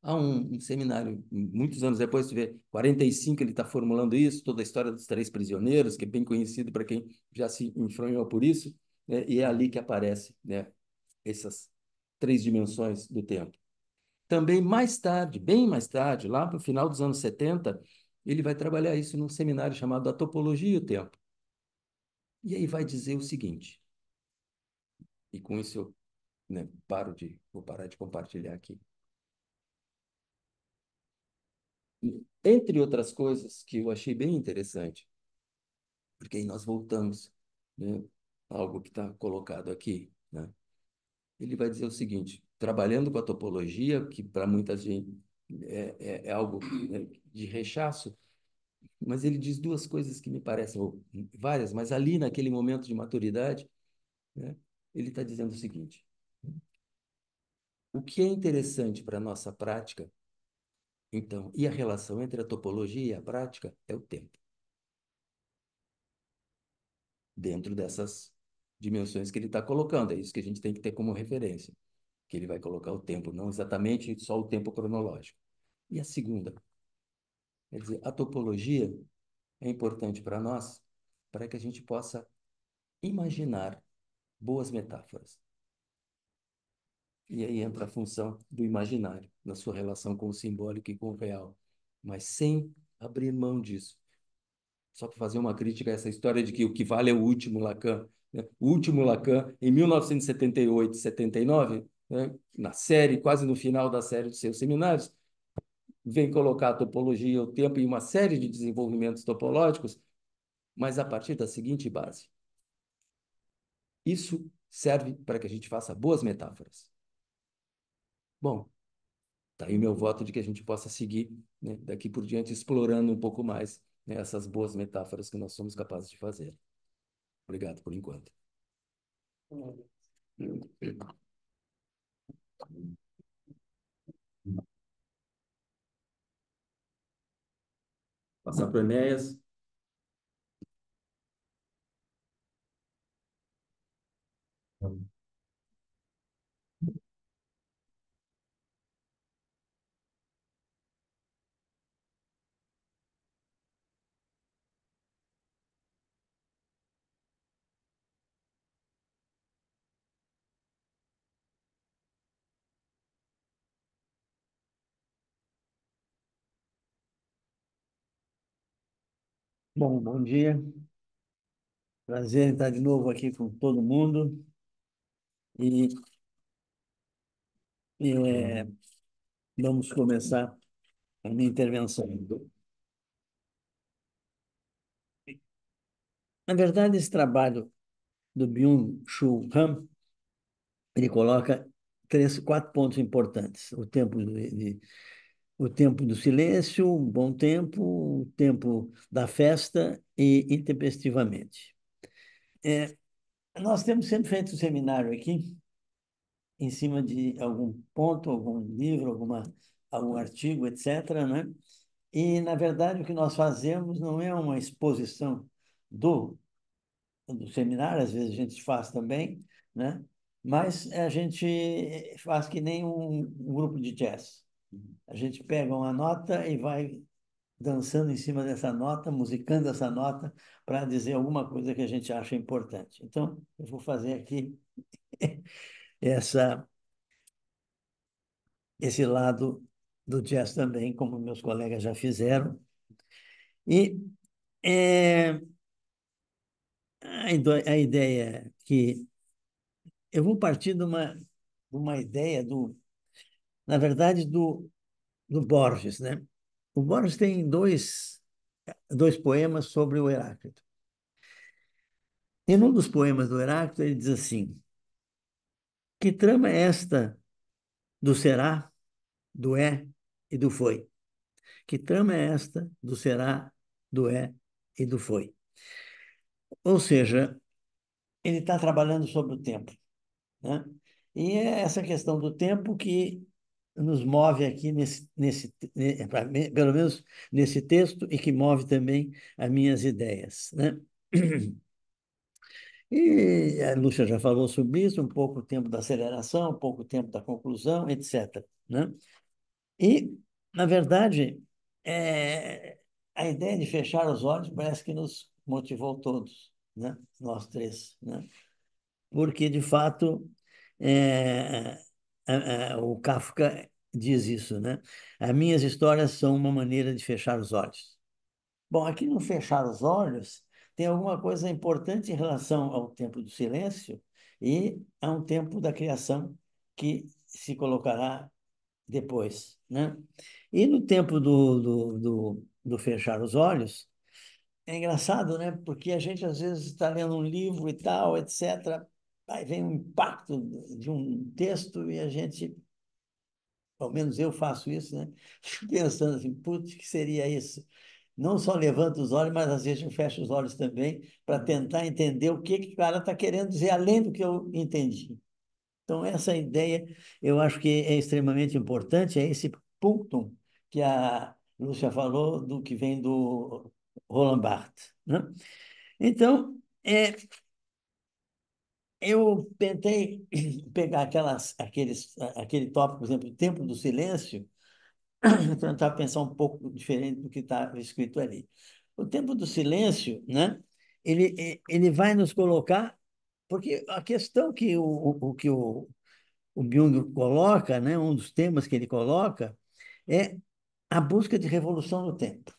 Há um seminário, muitos anos depois, você vê, 45 ele está formulando isso, toda a história dos três prisioneiros, que é bem conhecido para quem já se enfronhou por isso, né? E é ali que aparece, né, essas três dimensões do tempo. Também mais tarde, bem mais tarde, lá para o final dos anos 70, ele vai trabalhar isso num seminário chamado A Topologia e o Tempo. E aí vai dizer o seguinte, e com isso eu, né, vou parar de compartilhar aqui. Entre outras coisas que eu achei bem interessante, porque aí nós voltamos, né, a algo que está colocado aqui, né? Ele vai dizer o seguinte, trabalhando com a topologia, que para muita gente é algo, né, de rechaço, mas ele diz duas coisas que me parecem, ou várias, mas ali naquele momento de maturidade, né, ele está dizendo o seguinte: o que é interessante para a nossa prática, então, e a relação entre a topologia e a prática é o tempo, dentro dessas dimensões que ele está colocando. É isso que a gente tem que ter como referência, que ele vai colocar o tempo, não exatamente só o tempo cronológico. E a segunda, quer dizer, a topologia é importante para nós, para que a gente possa imaginar boas metáforas. E aí entra a função do imaginário, na sua relação com o simbólico e com o real, mas sem abrir mão disso. Só para fazer uma crítica a essa história de que o que vale é o último Lacan, né? O último Lacan, em 1978, 79, né, na série, quase no final da série dos seus seminários, vem colocar a topologia, o tempo e uma série de desenvolvimentos topológicos, mas a partir da seguinte base: isso serve para que a gente faça boas metáforas. Bom, tá aí meu voto de que a gente possa seguir, né, daqui por diante, explorando um pouco mais, né, essas boas metáforas que nós somos capazes de fazer. Obrigado por enquanto. Passar para o Enéas. Bom, bom dia. Prazer em estar de novo aqui com todo mundo. E vamos começar a minha intervenção. Na verdade, esse trabalho do Byung-Chul Han, ele coloca quatro pontos importantes: o tempo do silêncio, um bom tempo, o tempo da festa e intempestivamente. Nós temos sempre feito um seminário aqui em cima de algum ponto, algum livro, ao artigo, etc., né? E, na verdade, o que nós fazemos não é uma exposição do seminário, às vezes a gente faz também, né? Mas a gente faz que nem um grupo de jazz. A gente pega uma nota e vai dançando em cima dessa nota, musicando essa nota, para dizer alguma coisa que a gente acha importante. Então, eu vou fazer aqui essa, esse lado do jazz também, como meus colegas já fizeram. E é, a ideia é que eu vou partir de uma ideia na verdade, do Borges, né? O Borges tem dois poemas sobre o Heráclito. E num dos poemas do Heráclito, ele diz assim: que trama é esta do será, do é e do foi? Que trama é esta do será, do é e do foi? Ou seja, ele está trabalhando sobre o tempo, né? E é essa questão do tempo que nos move aqui pelo menos nesse texto, e que move também as minhas ideias, né? E a Lúcia já falou sobre isso, um pouco o tempo da aceleração, um pouco o tempo da conclusão, etc., né? E, na verdade, é, a ideia de fechar os olhos parece que nos motivou todos, né? Nós três, né? Porque, de fato, é, o Kafka diz isso, né? As minhas histórias são uma maneira de fechar os olhos. Bom, aqui no fechar os olhos tem alguma coisa importante em relação ao tempo do silêncio e a um tempo da criação que se colocará depois, né? E no tempo do fechar os olhos, é engraçado, né? Porque a gente às vezes está lendo um livro e tal, etc. Aí vem um impacto de um texto e a gente, ao menos eu faço isso, né? Fico pensando assim, putz, o que seria isso? Não só levanto os olhos, mas às vezes eu fecho os olhos também para tentar entender o que o cara está querendo dizer, além do que eu entendi. Então, essa ideia eu acho que é extremamente importante, é esse punctum que a Lúcia falou, do que vem do Roland Barthes, né? Então, eu tentei pegar aquele tópico, por exemplo, o tempo do silêncio, e tentar pensar um pouco diferente do que está escrito ali. O tempo do silêncio, né? Ele vai nos colocar, porque a questão que o Byung coloca, né? Um dos temas que ele coloca é a busca de revolução do tempo.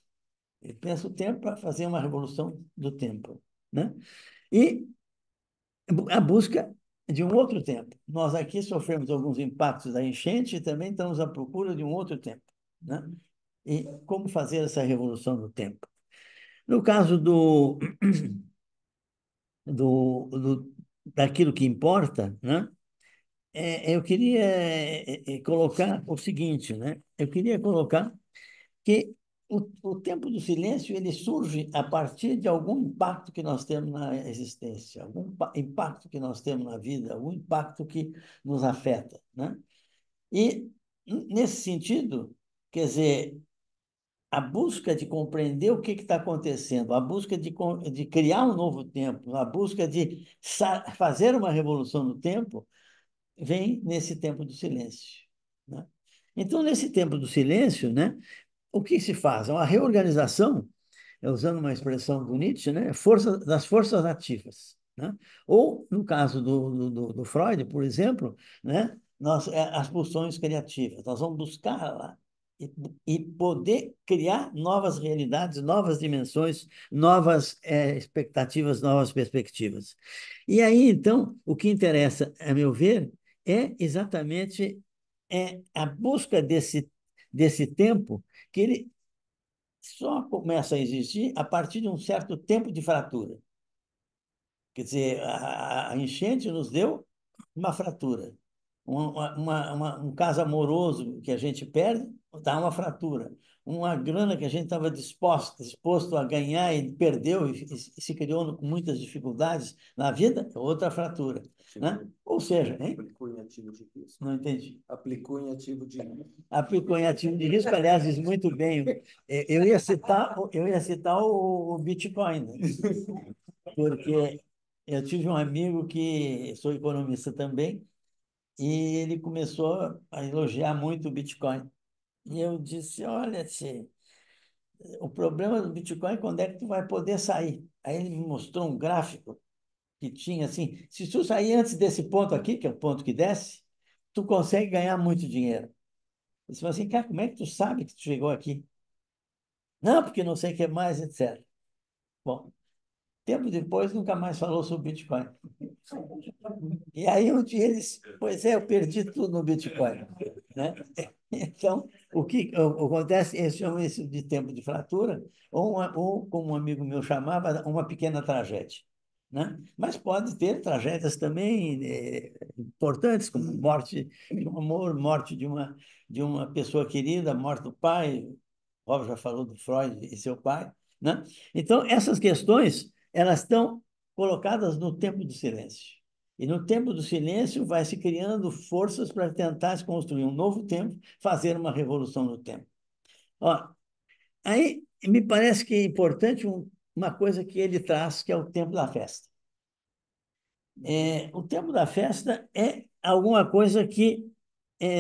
Ele pensa o tempo para fazer uma revolução do tempo, né? E a busca de um outro tempo. Nós aqui sofremos alguns impactos da enchente e também estamos à procura de um outro tempo, né? E como fazer essa revolução do tempo? No caso daquilo que importa, né? Eu queria colocar o seguinte, né? Eu queria colocar que o tempo do silêncio ele surge a partir de algum impacto que nós temos na existência, algum impacto que nós temos na vida, algum impacto que nos afeta, né? E, nesse sentido, quer dizer, a busca de compreender o que está acontecendo, a busca de criar um novo tempo, a busca de fazer uma revolução no tempo, vem nesse tempo do silêncio, né? Então, nesse tempo do silêncio, né, o que se faz? É uma reorganização, usando uma expressão do Nietzsche, né, das forças ativas, né? Ou, no caso do Freud, por exemplo, né, as pulsões criativas. Nós vamos buscar lá e poder criar novas realidades, novas dimensões, novas expectativas, novas perspectivas. E aí, então, o que interessa, a meu ver, é exatamente a busca desse tempo, que ele só começa a existir a partir de um certo tempo de fratura. Quer dizer, a enchente nos deu uma fratura. Um caso amoroso que a gente perde, dá uma fratura. uma grana que a gente estava disposto a ganhar e perdeu e se criou com muitas dificuldades na vida, é outra fratura, né? Ou seja, hein? Aplicou em ativo de risco. Não entendi. Aplicou em ativo de risco. Aplicou em ativo de risco, aliás, diz muito bem. Eu ia citar o Bitcoin, né? Porque eu tive um amigo que sou economista também, e ele começou a elogiar muito o Bitcoin. E eu disse, olha, tchê, o problema do Bitcoin é quando é que tu vai poder sair. Aí ele me mostrou um gráfico que tinha assim, se tu sair antes desse ponto aqui, que é o ponto que desce, tu consegue ganhar muito dinheiro. Ele falou assim, cara, como é que tu sabe que tu chegou aqui? Não, porque não sei o que mais, etc. Bom, tempo depois nunca mais falou sobre Bitcoin. E aí um dia eles, pois é, eu perdi tudo no Bitcoin, né? Então, acontece, eles chamam isso de tempo de fratura, ou como um amigo meu chamava, uma pequena tragédia, né? Mas pode ter tragédias também importantes, como morte de um amor, morte de uma pessoa querida, morte do pai. O Rob já falou do Freud e seu pai, né? Então, essas questões, elas estão colocadas no tempo do silêncio. E no tempo do silêncio vai se criando forças para tentar se construir um novo tempo, fazer uma revolução no tempo. Ó, aí me parece que é importante uma coisa que ele traz, que é o tempo da festa. O tempo da festa é alguma coisa que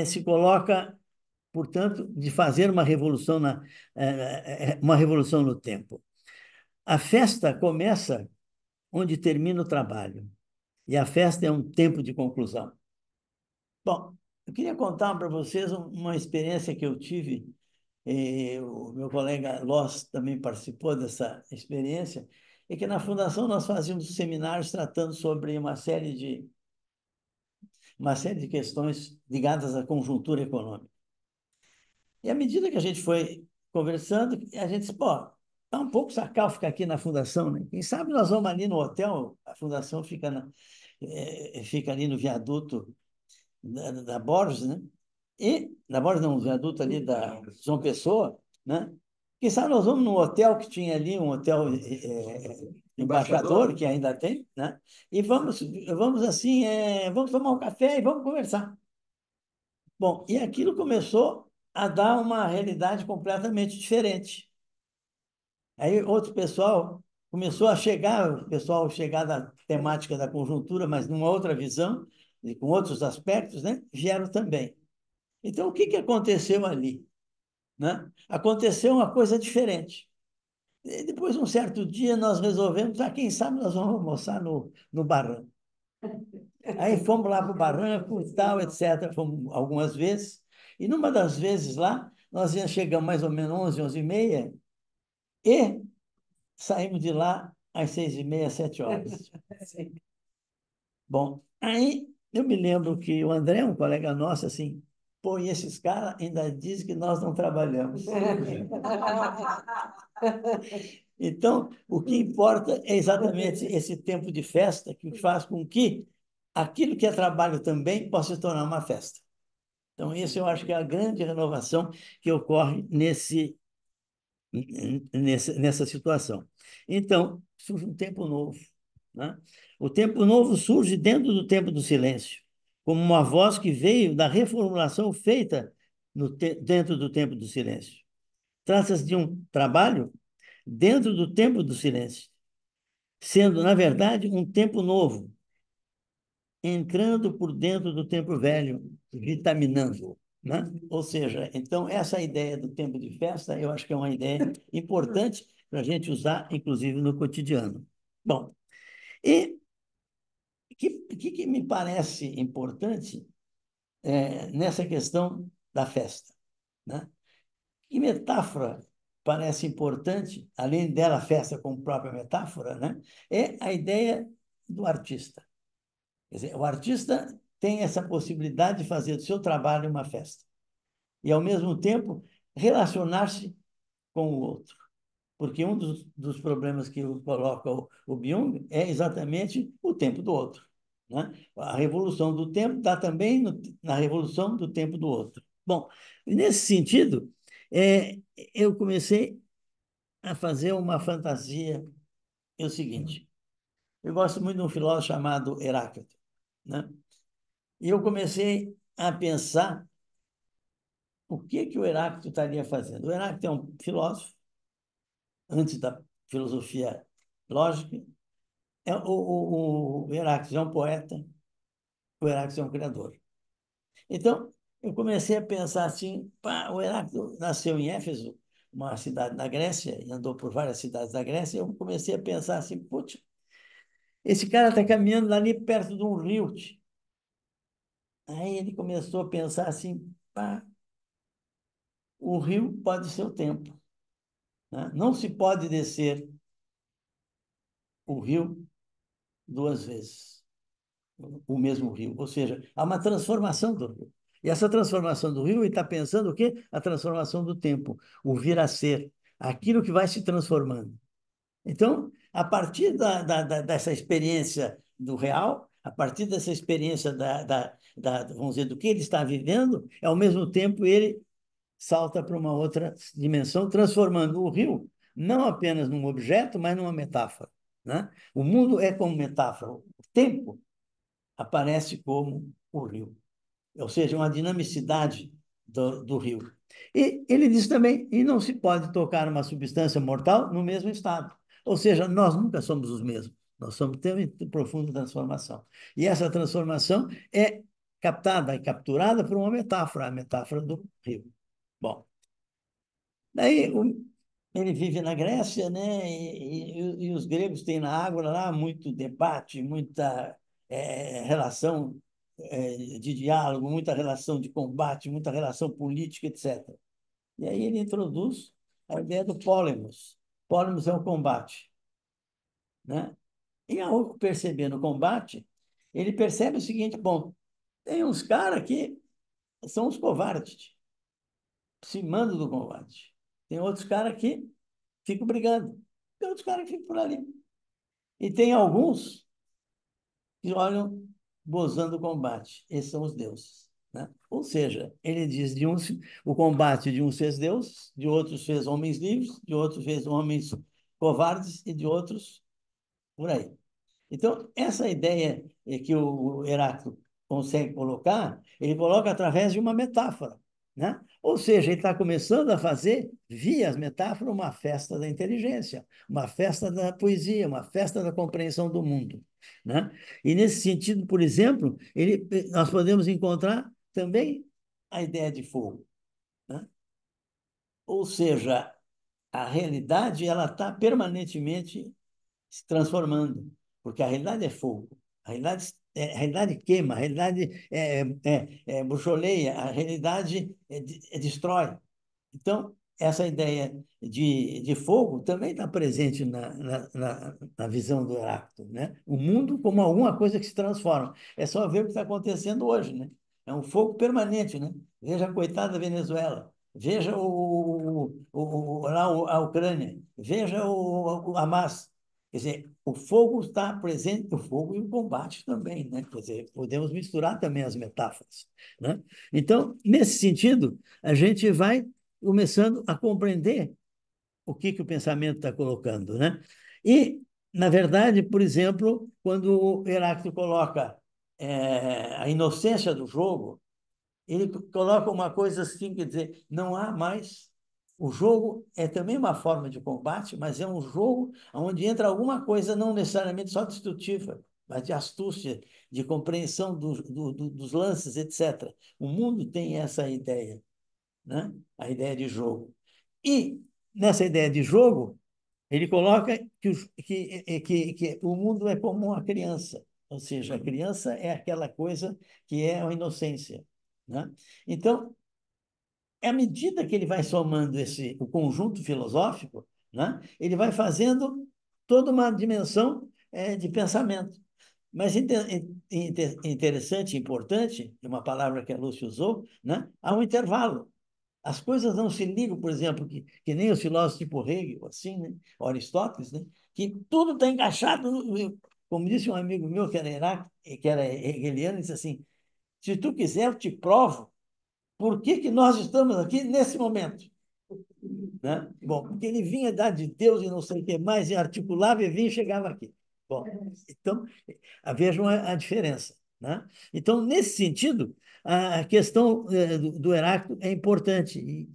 se coloca, portanto, de fazer uma revolução no tempo. A festa começa onde termina o trabalho. E a festa é um tempo de conclusão. Bom, eu queria contar para vocês uma experiência que eu tive. O meu colega Loss também participou dessa experiência. É que na Fundação nós fazíamos seminários tratando sobre uma série de questões ligadas à conjuntura econômica. E à medida que a gente foi conversando, a gente disse, pô, tá um pouco sacal ficar aqui na Fundação, né? Quem sabe nós vamos ali no hotel, a Fundação fica ali no viaduto da Borges, né? E, da Borges não, o viaduto ali da João Pessoa, né? Quem sabe nós vamos num hotel que tinha ali, um hotel embaixador, que ainda tem, né? E vamos assim, vamos tomar um café e vamos conversar. Bom, e aquilo começou a dar uma realidade completamente diferente. Aí outro pessoal começou a chegar, o pessoal chegar da temática da conjuntura, mas numa outra visão, e com outros aspectos, né? Vieram também. Então, o que aconteceu ali? Né? Aconteceu uma coisa diferente. E depois, um certo dia, nós resolvemos, quem sabe nós vamos almoçar no barranco. Aí fomos lá para o barranco e tal, etc. Fomos algumas vezes. E numa das vezes lá, nós chegamos mais ou menos 11, 11h30 e saímos de lá às 6h30, 7h. Bom, aí eu me lembro que o André, um colega nosso, assim, pô, e esses caras ainda dizem que nós não trabalhamos. Então, o que importa é exatamente esse tempo de festa que faz com que aquilo que é trabalho também possa se tornar uma festa. Então, isso eu acho que é a grande renovação que ocorre nessa situação. Então, surge um tempo novo, né? O tempo novo surge dentro do tempo do silêncio, como uma voz que veio da reformulação feita dentro do tempo do silêncio. Trata-se de um trabalho dentro do tempo do silêncio, sendo, na verdade, um tempo novo, entrando por dentro do tempo velho, vitaminando, né? Ou seja, então, essa ideia do tempo de festa, eu acho que é uma ideia importante para a gente usar, inclusive, no cotidiano. Bom, e o que me parece importante nessa questão da festa, né? Que metáfora parece importante, além dela, a festa como própria metáfora, né? É a ideia do artista. Quer dizer, o artista tem essa possibilidade de fazer do seu trabalho uma festa. E, ao mesmo tempo, relacionar-se com o outro. Porque um dos problemas que coloca o Byung é exatamente o tempo do outro, né? A revolução do tempo está também na revolução do tempo do outro. Bom, nesse sentido, eu comecei a fazer uma fantasia. É o seguinte, eu gosto muito de um filósofo chamado Heráclito, né? E eu comecei a pensar o que o Heráclito estaria fazendo. O Heráclito é um filósofo, antes da filosofia lógica. O Heráclito é um poeta, o Heráclito é um criador. Então, eu comecei a pensar assim, pá, o Heráclito nasceu em Éfeso, uma cidade da Grécia, e andou por várias cidades da Grécia, e eu comecei a pensar assim, putz, esse cara está caminhando ali perto de um rio. Tch. Aí ele começou a pensar assim, pá, o rio pode ser o tempo, né? Não se pode descer o rio duas vezes, o mesmo rio. Ou seja, há uma transformação do rio. E essa transformação do rio, ele está pensando o quê? A transformação do tempo, o vir a ser, aquilo que vai se transformando. Então, a partir dessa experiência do real, a partir dessa experiência vamos dizer, do que ele está vivendo, ao mesmo tempo ele salta para uma outra dimensão, transformando o rio não apenas num objeto, mas numa metáfora, né? O mundo é como metáfora. O tempo aparece como o rio, ou seja, uma dinamicidade do rio. E ele diz também, e não se pode tocar uma substância mortal no mesmo estado. Ou seja, nós nunca somos os mesmos. Nós somos temos profunda transformação. E essa transformação é captada e capturada por uma metáfora, a metáfora do rio. Bom, daí ele vive na Grécia, né? E os gregos têm na água lá muito debate, muita relação de diálogo, muita relação de combate, muita relação política, etc. E aí ele introduz a ideia do pólemos. Pólemos é o combate, né? E ao perceber no combate, ele percebe o seguinte, bom, tem uns caras que são os covardes, se mandam do combate. Tem outros caras que ficam brigando. Tem outros caras que ficam por ali. E tem alguns que olham gozando o combate. Esses são os deuses, né? Ou seja, ele diz de uns, o combate de uns fez deuses, de outros fez homens livres, de outros fez homens covardes e de outros por aí. Então, essa ideia que o Heráclito consegue colocar, ele coloca através de uma metáfora, né? Ou seja, ele está começando a fazer, via as metáforas, uma festa da inteligência, uma festa da poesia, uma festa da compreensão do mundo, né? E, nesse sentido, por exemplo, nós podemos encontrar também a ideia de fogo, né? Ou seja, a realidade ela está permanentemente se transformando, porque a realidade é fogo, a realidade queima, a realidade bruxoleia, a realidade destrói. Então, essa ideia de fogo também está presente na visão do Heráclito, né? O mundo como alguma coisa que se transforma. É só ver o que está acontecendo hoje, né? É um fogo permanente, né? Veja a coitada da Venezuela, veja a Ucrânia, veja o Hamas. Quer dizer, o fogo está presente, o fogo e o combate também, né? Quer dizer, podemos misturar também as metáforas, né? Então, nesse sentido, a gente vai começando a compreender o que o pensamento está colocando, né? E, na verdade, por exemplo, quando o Heráclito coloca a inocência do jogo, ele coloca uma coisa assim, quer dizer, não há mais. O jogo é também uma forma de combate, mas é um jogo onde entra alguma coisa não necessariamente só destrutiva, mas de astúcia, de compreensão dos lances, etc. O mundo tem essa ideia, né? A ideia de jogo. E, nessa ideia de jogo, ele coloca que o mundo é como uma criança, ou seja, a criança é aquela coisa que é a inocência, né? Então, à medida que ele vai somando o conjunto filosófico, né, ele vai fazendo toda uma dimensão de pensamento. Mas interessante, importante, uma palavra que a Lúcia usou, né, há um intervalo. As coisas não se ligam, por exemplo, que nem os filósofos tipo Hegel, assim, né? Aristóteles, né? Que tudo está encaixado. Como disse um amigo meu que era hegeliano, disse assim: se tu quiser, eu te provo por que nós estamos aqui nesse momento. né? Bom, porque ele vinha da de Deus e não sei o que mais, e articulava e vinha e chegava aqui. Bom, então, vejam a diferença, né? Então, nesse sentido, a questão do Heráclito é importante,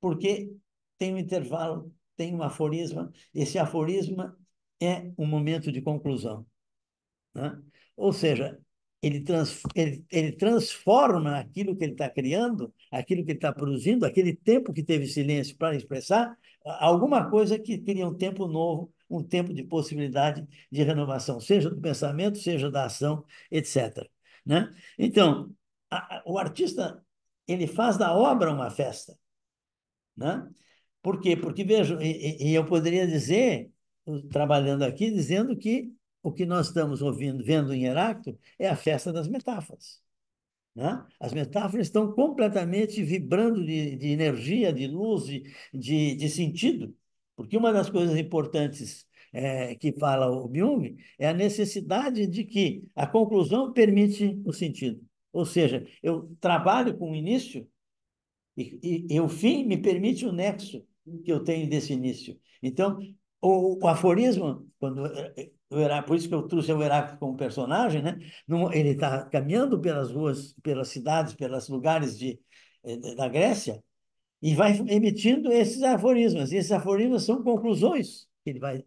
porque tem um intervalo, tem um aforisma, esse aforisma é um momento de conclusão, né? Ou seja, ele transforma aquilo que ele está criando, aquilo que ele está produzindo, aquele tempo que teve silêncio para expressar, alguma coisa que cria um tempo novo, um tempo de possibilidade de renovação, seja do pensamento, seja da ação, etc. Né? Então, o artista ele faz da obra uma festa, né? Por quê? Porque, veja, e eu poderia dizer, trabalhando aqui, dizendo que o que nós estamos ouvindo, vendo em Heráclito, é a festa das metáforas, né? As metáforas estão completamente vibrando de energia, de luz, de sentido, porque uma das coisas importantes que fala o Jung é a necessidade de que a conclusão permite o sentido. Ou seja, eu trabalho com o início e o fim me permite o nexo que eu tenho desse início. Então, o aforismo, por isso que eu trouxe o Heráclito como personagem, né? Ele está caminhando pelas ruas, pelas cidades, pelos lugares da Grécia e vai emitindo esses aforismos. E esses aforismos são conclusões que ele vai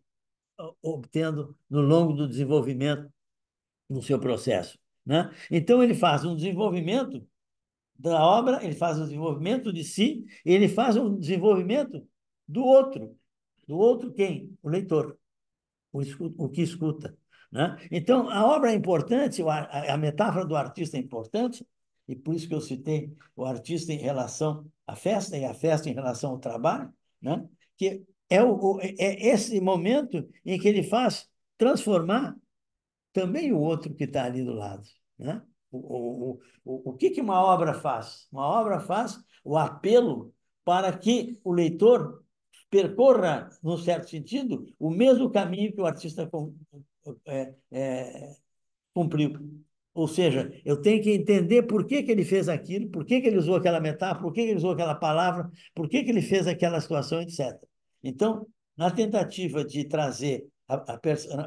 obtendo no longo do desenvolvimento no seu processo, né? Então, ele faz um desenvolvimento da obra, ele faz o desenvolvimento de si, e ele faz o desenvolvimento do outro. Do outro quem? O leitor, o que escuta, né? Então, a obra é importante, a metáfora do artista é importante, e por isso que eu citei o artista em relação à festa e a festa em relação ao trabalho, né? Que é esse momento em que ele faz transformar também o outro que está ali do lado, né? O que que uma obra faz? Uma obra faz o apelo para que o leitor percorra, num certo sentido, o mesmo caminho que o artista é, é, cumpriu. Ou seja, eu tenho que entender por que que ele fez aquilo, por que que ele usou aquela metáfora, por que que ele usou aquela palavra, por que que ele fez aquela situação, etc. Então, na tentativa de trazer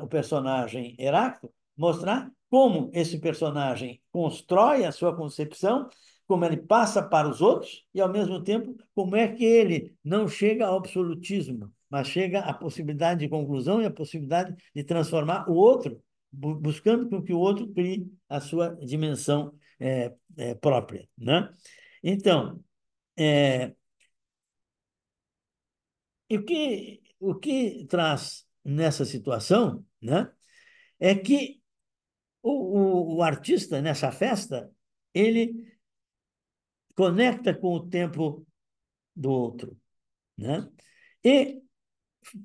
o personagem Heráclito, mostrar como esse personagem constrói a sua concepção, como ele passa para os outros e, ao mesmo tempo, como é que ele não chega ao absolutismo, mas chega à possibilidade de conclusão e à possibilidade de transformar o outro buscando com que o outro crie a sua dimensão própria, né? Então, o que traz nessa situação, né, é que o artista, nessa festa, ele conecta com o tempo do outro, né? E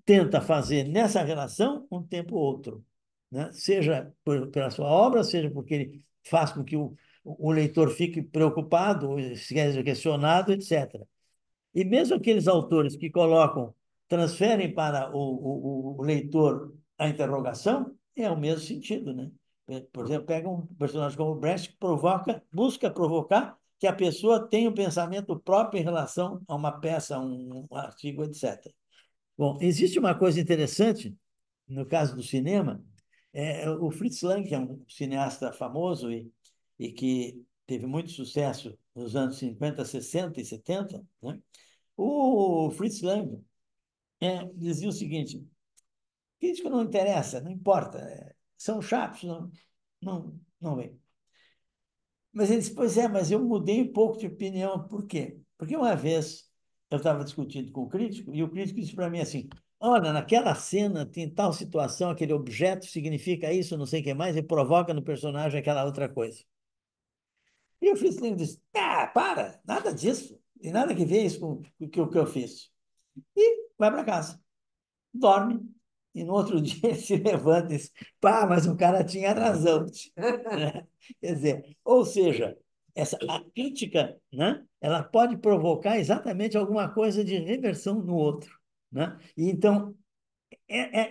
tenta fazer nessa relação um tempo outro, né? Seja pela sua obra, seja porque ele faz com que o leitor fique preocupado, seja questionado, etc. E mesmo aqueles autores que colocam, transferem para o leitor a interrogação, é o mesmo sentido, né? Por exemplo, pega um personagem como Brecht que busca provocar que a pessoa tenha um pensamento próprio em relação a uma peça, a um artigo, etc. Bom, existe uma coisa interessante no caso do cinema, o Fritz Lang, que é um cineasta famoso e que teve muito sucesso nos anos 50, 60 e 70, né? O Fritz Lang dizia o seguinte: crítico não interessa, não importa, são chatos, não vem. Mas ele disse, pois mas eu mudei um pouco de opinião. Por quê? Porque uma vez eu estava discutindo com o crítico e o crítico disse para mim assim, olha, naquela cena tem tal situação, aquele objeto significa isso, não sei o que mais, e provoca no personagem aquela outra coisa. E o Fritz Lang disse, para, nada disso, tem nada que ver isso com o que eu fiz. E vai para casa, dorme, e no outro dia ele se levanta e diz, mas o cara tinha razão. Né? Quer dizer, ou seja, a crítica, né, ela pode provocar exatamente alguma coisa de reversão no outro. Né? E então,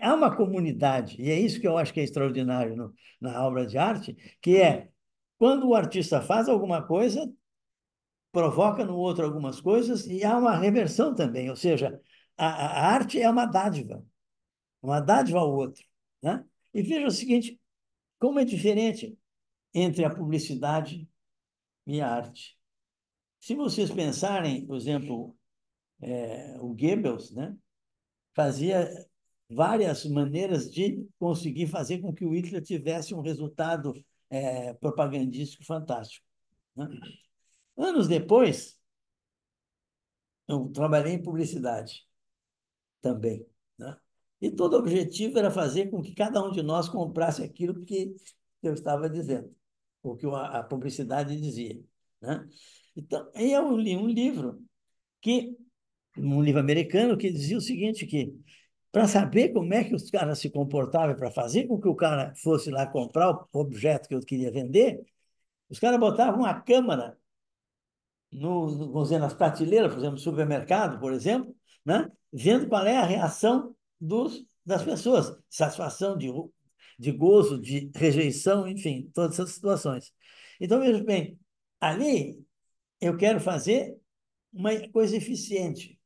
há uma comunidade, e é isso que eu acho que é extraordinário na obra de arte, que é, quando o artista faz alguma coisa, provoca no outro algumas coisas e há uma reversão também, ou seja, a arte é uma dádiva ao outro, né? E veja o seguinte, como é diferente entre a publicidade e a arte. Se vocês pensarem, por exemplo, o Goebbels, né, fazia várias maneiras de conseguir fazer com que o Hitler tivesse um resultado propagandístico fantástico, né? Anos depois, eu trabalhei em publicidade também, né? E todo o objetivo era fazer com que cada um de nós comprasse aquilo que eu estava dizendo, o que a publicidade dizia, né? Então, aí eu li um livro um livro americano que dizia o seguinte, que para saber como é que os caras se comportavam, para fazer com que o cara fosse lá comprar o objeto que eu queria vender, os caras botavam uma câmera vamos dizer, nas prateleiras, por exemplo, no supermercado, por exemplo, né? Vendo qual é a reação das pessoas, satisfação, de gozo, de rejeição, enfim, todas essas situações. Então, veja bem, ali eu quero fazer uma coisa eficiente,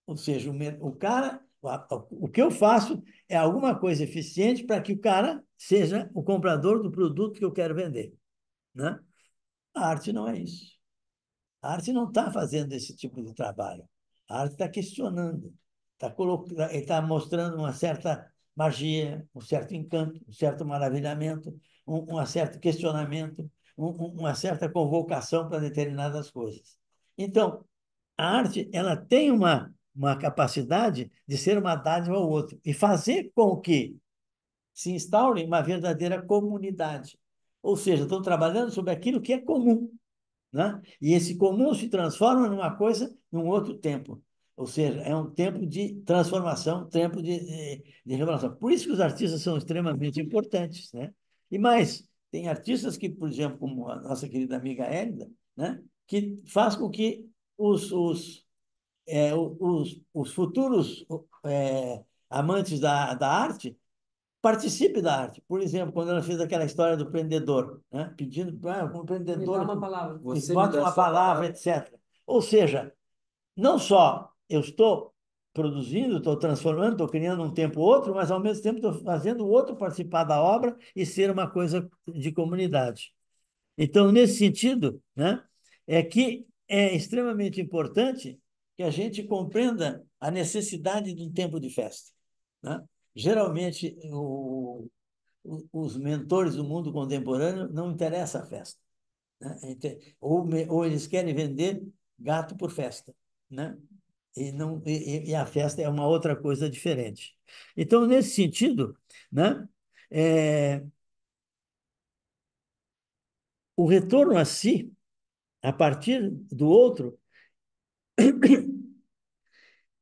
ou seja, o cara, o que eu faço é alguma coisa eficiente para que o cara seja o comprador do produto que eu quero vender, né? A arte não é isso. A arte não está fazendo esse tipo de trabalho. A arte está questionando, está mostrando uma certa magia, um certo encanto, um certo maravilhamento, um certo questionamento, uma certa convocação para determinadas coisas. Então, a arte ela tem uma capacidade de ser uma dádiva ao outro e fazer com que se instaure uma verdadeira comunidade. Ou seja, estão trabalhando sobre aquilo que é comum, né? E esse comum se transforma numa coisa, num outro tempo. Ou seja, é um tempo de transformação, um tempo de revelação. Por isso que os artistas são extremamente importantes, né? E mais, tem artistas que, por exemplo, como a nossa querida amiga Hélida, né? Que faz com que os futuros amantes da arte participe da arte. Por exemplo, quando ela fez aquela história do prendedor, né? Pedindo para um Me dá prendedor uma palavra. que Você me bota dá uma sua palavra, etc. Ou seja, não só eu estou produzindo, estou transformando, estou criando um tempo outro, mas ao mesmo tempo estou fazendo o outro participar da obra e ser uma coisa de comunidade. Então, nesse sentido, né, é que é extremamente importante que a gente compreenda a necessidade de um tempo de festa, né? Geralmente, os mentores do mundo contemporâneo não interessa a festa, né? Ou eles querem vender gato por festa, né? E, não, e a festa é uma outra coisa diferente. Então, nesse sentido, né, é, o retorno a si, a partir do outro,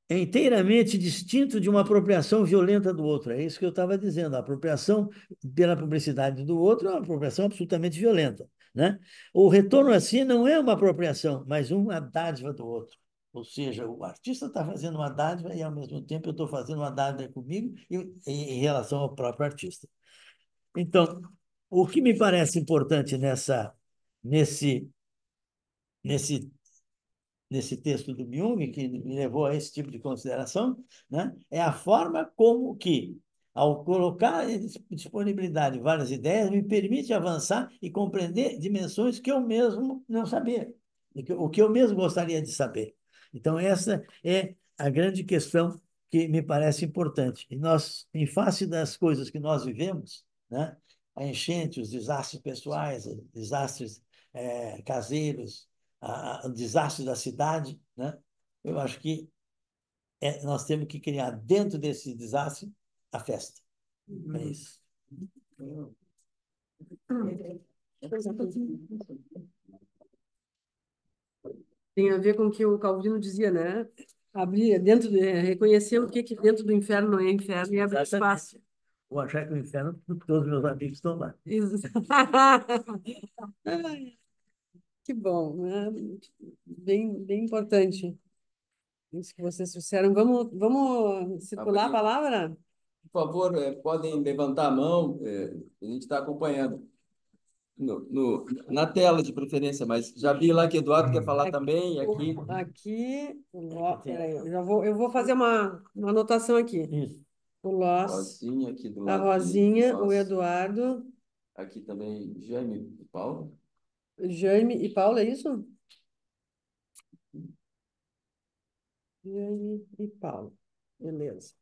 é inteiramente distinto de uma apropriação violenta do outro. É isso que eu estava dizendo. A apropriação pela publicidade do outro é uma apropriação absolutamente violenta, né? O retorno a si não é uma apropriação, mas uma dádiva do outro. Ou seja, o artista está fazendo uma dádiva e, ao mesmo tempo, eu estou fazendo uma dádiva comigo em relação ao próprio artista. Então, o que me parece importante nesse, nesse nesse texto do Jung, que me levou a esse tipo de consideração, né, é a forma como que, ao colocar em disponibilidade várias ideias, me permite avançar e compreender dimensões que eu mesmo não sabia, o que eu mesmo gostaria de saber. Então, essa é a grande questão que me parece importante. E nós, em face das coisas que nós vivemos, né, a enchente, os desastres pessoais, os desastres caseiros, o desastre da cidade, né? Eu acho que nós temos que criar dentro desse desastre a festa. É isso. Tem a ver com o que o Calvino dizia, né? Abrir dentro, reconhecer o que dentro do inferno não é inferno e abrir espaço. Vou achar que o inferno, todos os meus amigos estão lá. Isso. Que bom, né? Bem importante isso que vocês disseram. Vamos circular a palavra? Por favor, podem levantar a mão, a gente está acompanhando. na tela de preferência, mas já vi lá que Eduardo quer falar também, aqui. Aqui, peraí, eu vou fazer uma anotação aqui. Isso. O Loss, Rosinha aqui do a lado. Rosinha, o Nossa. Eduardo, Aqui também, Jaime e Paulo. Jaime e Paula, é isso? Jaime e Paula. Beleza.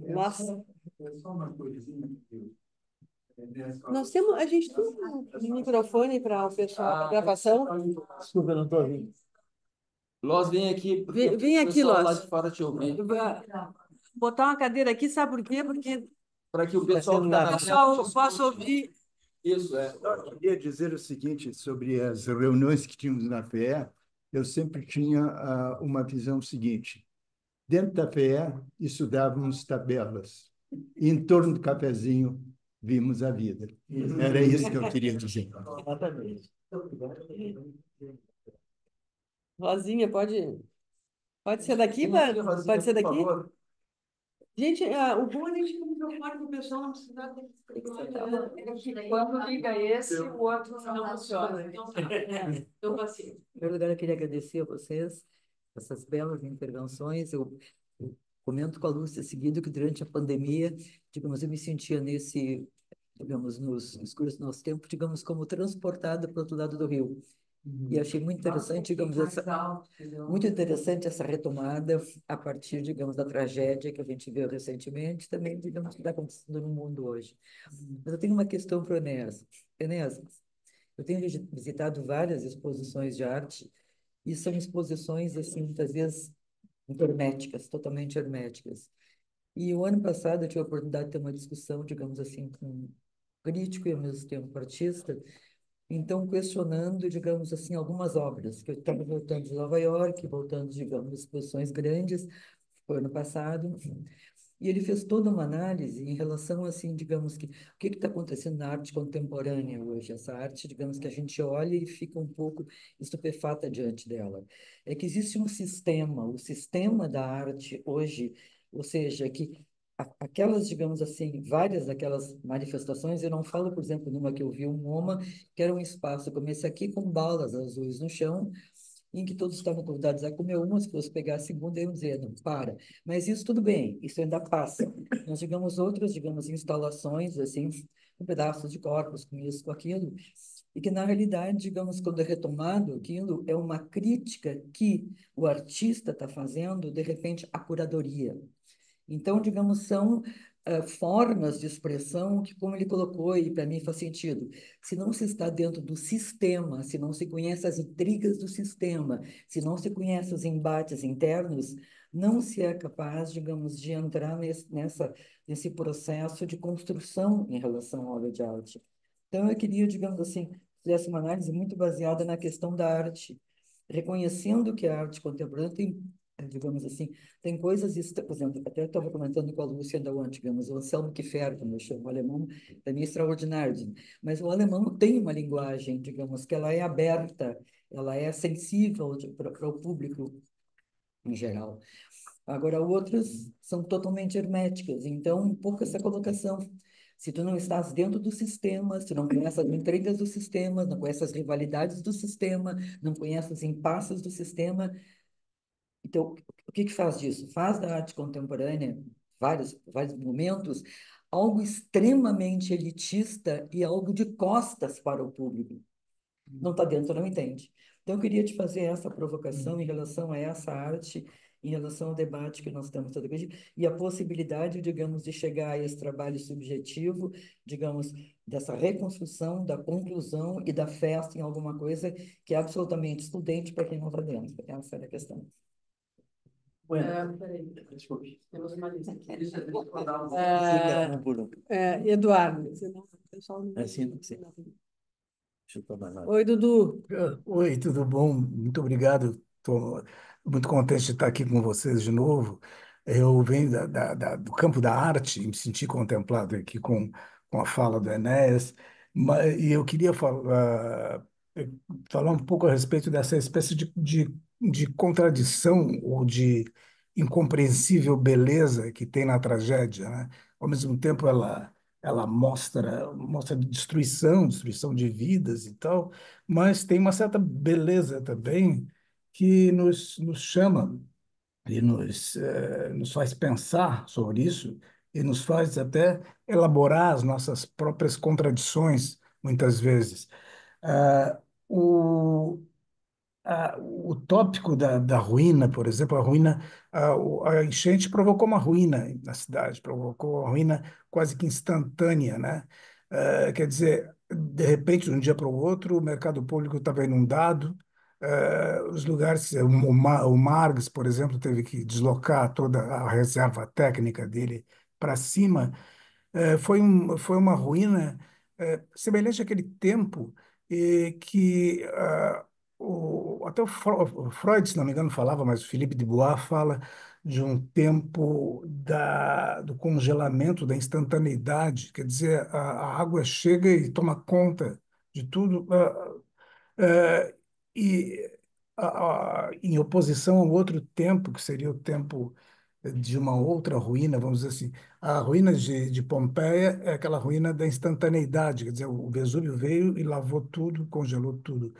Nossa, Só uma coisinha. a gente tem um microfone para o pessoal da gravação. Desculpa, eu não estou ouvindo. Loz, vem aqui, porque Vem o aqui, pessoal lá Loz. de fora te ouvir. Botar uma cadeira aqui, sabe por quê? Porque Para que o pessoal que o está na pessoal possa ouvir. Isso, é. Eu queria dizer o seguinte sobre as reuniões que tínhamos na FEE. Eu sempre tinha uma visão seguinte. Dentro da FEE, estudávamos tabelas. E em torno do cafezinho, vimos a vida. Era isso que eu queria dizer. Exatamente. Rosinha, pode ser daqui, Vem aqui, Rosinha, pode ser por daqui? favor. Gente, o bom é a gente ter um microfone para o pessoal não precisar ter quando liga esse, o outro não funciona. Então, assim. Em primeiro lugar, eu queria agradecer a vocês essas belas intervenções. Eu comento com a Lúcia seguindo que durante a pandemia, digamos, eu me sentia digamos, nos escuros do nosso tempo, digamos, como transportada para o outro lado do rio. E achei muito interessante, digamos, muito interessante essa retomada a partir, digamos, da tragédia que a gente viu recentemente, também, digamos, que está acontecendo no mundo hoje. Mas eu tenho uma questão para o Enéas. Enéas, eu tenho visitado várias exposições de arte e são exposições, assim, muitas vezes herméticas, totalmente herméticas. E o ano passado eu tive a oportunidade de ter uma discussão, digamos assim, com um crítico e ao mesmo tempo artista, então questionando, digamos assim, algumas obras, que eu estava voltando de Nova York, voltando, digamos, exposições grandes, foi ano passado, e ele fez toda uma análise em relação, assim, digamos que, o que está acontecendo na arte contemporânea hoje? Essa arte, digamos, que a gente olha e fica um pouco estupefata diante dela. É que existe um sistema, o sistema da arte hoje, ou seja, que aquelas, digamos assim, várias daquelas manifestações, eu não falo, por exemplo, numa que eu vi um MoMA, que era um espaço como esse aqui, com balas azuis no chão, em que todos estavam convidados a comer uma, se fosse pegar a segunda, iam dizer, não, para. Mas isso tudo bem, isso ainda passa. Nós digamos outras, digamos, instalações, assim, com pedaços de corpos, com isso, com aquilo, e que, na realidade, digamos, quando é retomado, aquilo é uma crítica que o artista está fazendo, de repente, à curadoria. Então, digamos, são formas de expressão que, como ele colocou, e para mim faz sentido, se não se está dentro do sistema, se não se conhece as intrigas do sistema, se não se conhece os embates internos, não se é capaz, digamos, de entrar nesse processo de construção em relação à obra de arte. Então, eu queria, digamos assim, fizesse uma análise muito baseada na questão da arte, reconhecendo que a arte contemporânea tem, digamos assim, tem coisas, por exemplo, até estava comentando com a Lúcia da UAN, digamos, o Anselmo Kiefer, como eu chamo, o alemão, também é extraordinário, mas o alemão tem uma linguagem, digamos, que ela é aberta, ela é sensível para o público em geral. Agora, outras são totalmente herméticas, então, um pouco essa colocação. Se tu não estás dentro do sistema, se não conheces as intrigas do sistema, não conheces as rivalidades do sistema, não conheces os impasses do sistema, então, o que que faz disso? Faz da arte contemporânea, vários momentos, algo extremamente elitista e algo de costas para o público. Não está dentro, não entende. Então, eu queria te fazer essa provocação em relação a essa arte, em relação ao debate que nós estamos tendo hoje, e a possibilidade, digamos, de chegar a esse trabalho subjetivo, digamos, dessa reconstrução, da conclusão e da festa em alguma coisa que é absolutamente excludente para quem não está dentro. Essa é a questão. Peraí, Desculpe. temos uma lista aqui. Um por um. Eduardo, senão o pessoal não. Assim, sim. Deixa eu tomar nota. Oi, Dudu. Oi, tudo bom? Muito obrigado. Estou muito contente de estar aqui com vocês de novo. Eu venho do campo da arte e me senti contemplado aqui com a fala do Enéas, e eu queria falar um pouco a respeito dessa espécie de contradição ou de incompreensível beleza que tem na tragédia, né? Ao mesmo tempo, ela mostra destruição de vidas e tal, mas tem uma certa beleza também que nos chama e nos faz pensar sobre isso e nos faz até elaborar as nossas próprias contradições, muitas vezes. Ah, o, o tópico da ruína, por exemplo, a enchente provocou uma ruína na cidade, provocou uma ruína quase que instantânea, né? Quer dizer, de repente, de um dia para o outro, o mercado público estava inundado, os lugares, o Margs, por exemplo, teve que deslocar toda a reserva técnica dele para cima. Foi uma ruína semelhante àquele tempo que até o Freud, se não me engano, falava, mas o Philippe de Bois fala de um tempo do congelamento, da instantaneidade, quer dizer, a água chega e toma conta de tudo, eh, e em oposição ao outro tempo, que seria o tempo de uma outra ruína, vamos dizer assim. A ruína de Pompeia é aquela ruína da instantaneidade, quer dizer, o Vesúvio veio e lavou tudo, congelou tudo.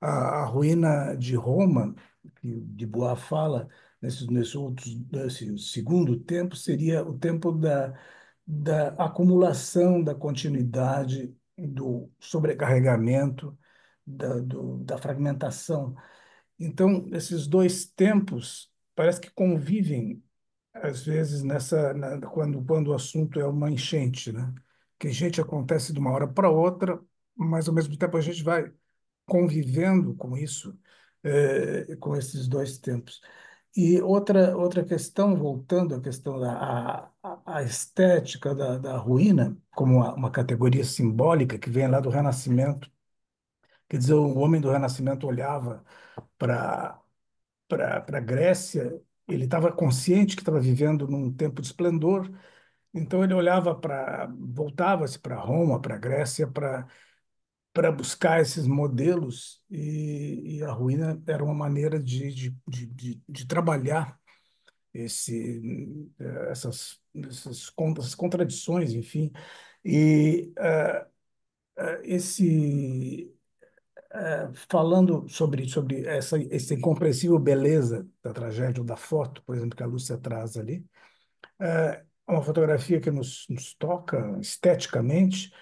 A ruína de Roma, que de Bois fala, nesse segundo tempo, seria o tempo da acumulação, da continuidade, do sobrecarregamento, da fragmentação. Então, esses dois tempos parece que convivem às vezes quando o assunto é uma enchente, né? Que enchente acontece de uma hora para outra, mas ao mesmo tempo a gente vai convivendo com isso, com esses dois tempos. E outra questão, voltando à questão a estética da ruína, como uma categoria simbólica que vem lá do Renascimento. Quer dizer, o homem do Renascimento olhava para a Grécia, ele estava consciente que estava vivendo num tempo de esplendor, então ele voltava-se para Roma, para a Grécia, para buscar esses modelos, e a ruína era uma maneira de trabalhar essas contradições, enfim. E esse falando sobre essa incompreensível beleza da tragédia, ou da foto, por exemplo, que a Lúcia traz ali, é uma fotografia que nos toca esteticamente,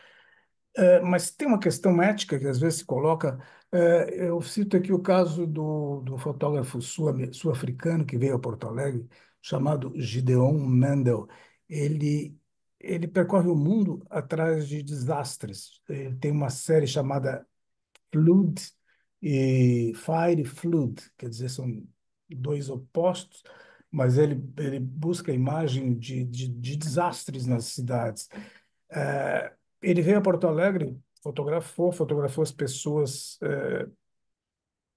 mas tem uma questão ética que às vezes se coloca. Eu cito aqui o caso do fotógrafo sul-africano que veio a Porto Alegre, chamado Gideon Mendel. Ele, ele percorre o mundo atrás de desastres. Ele tem uma série chamada Flood e Fire Flood, quer dizer, são dois opostos, mas ele busca a imagem de desastres nas cidades. Ele veio a Porto Alegre, fotografou as pessoas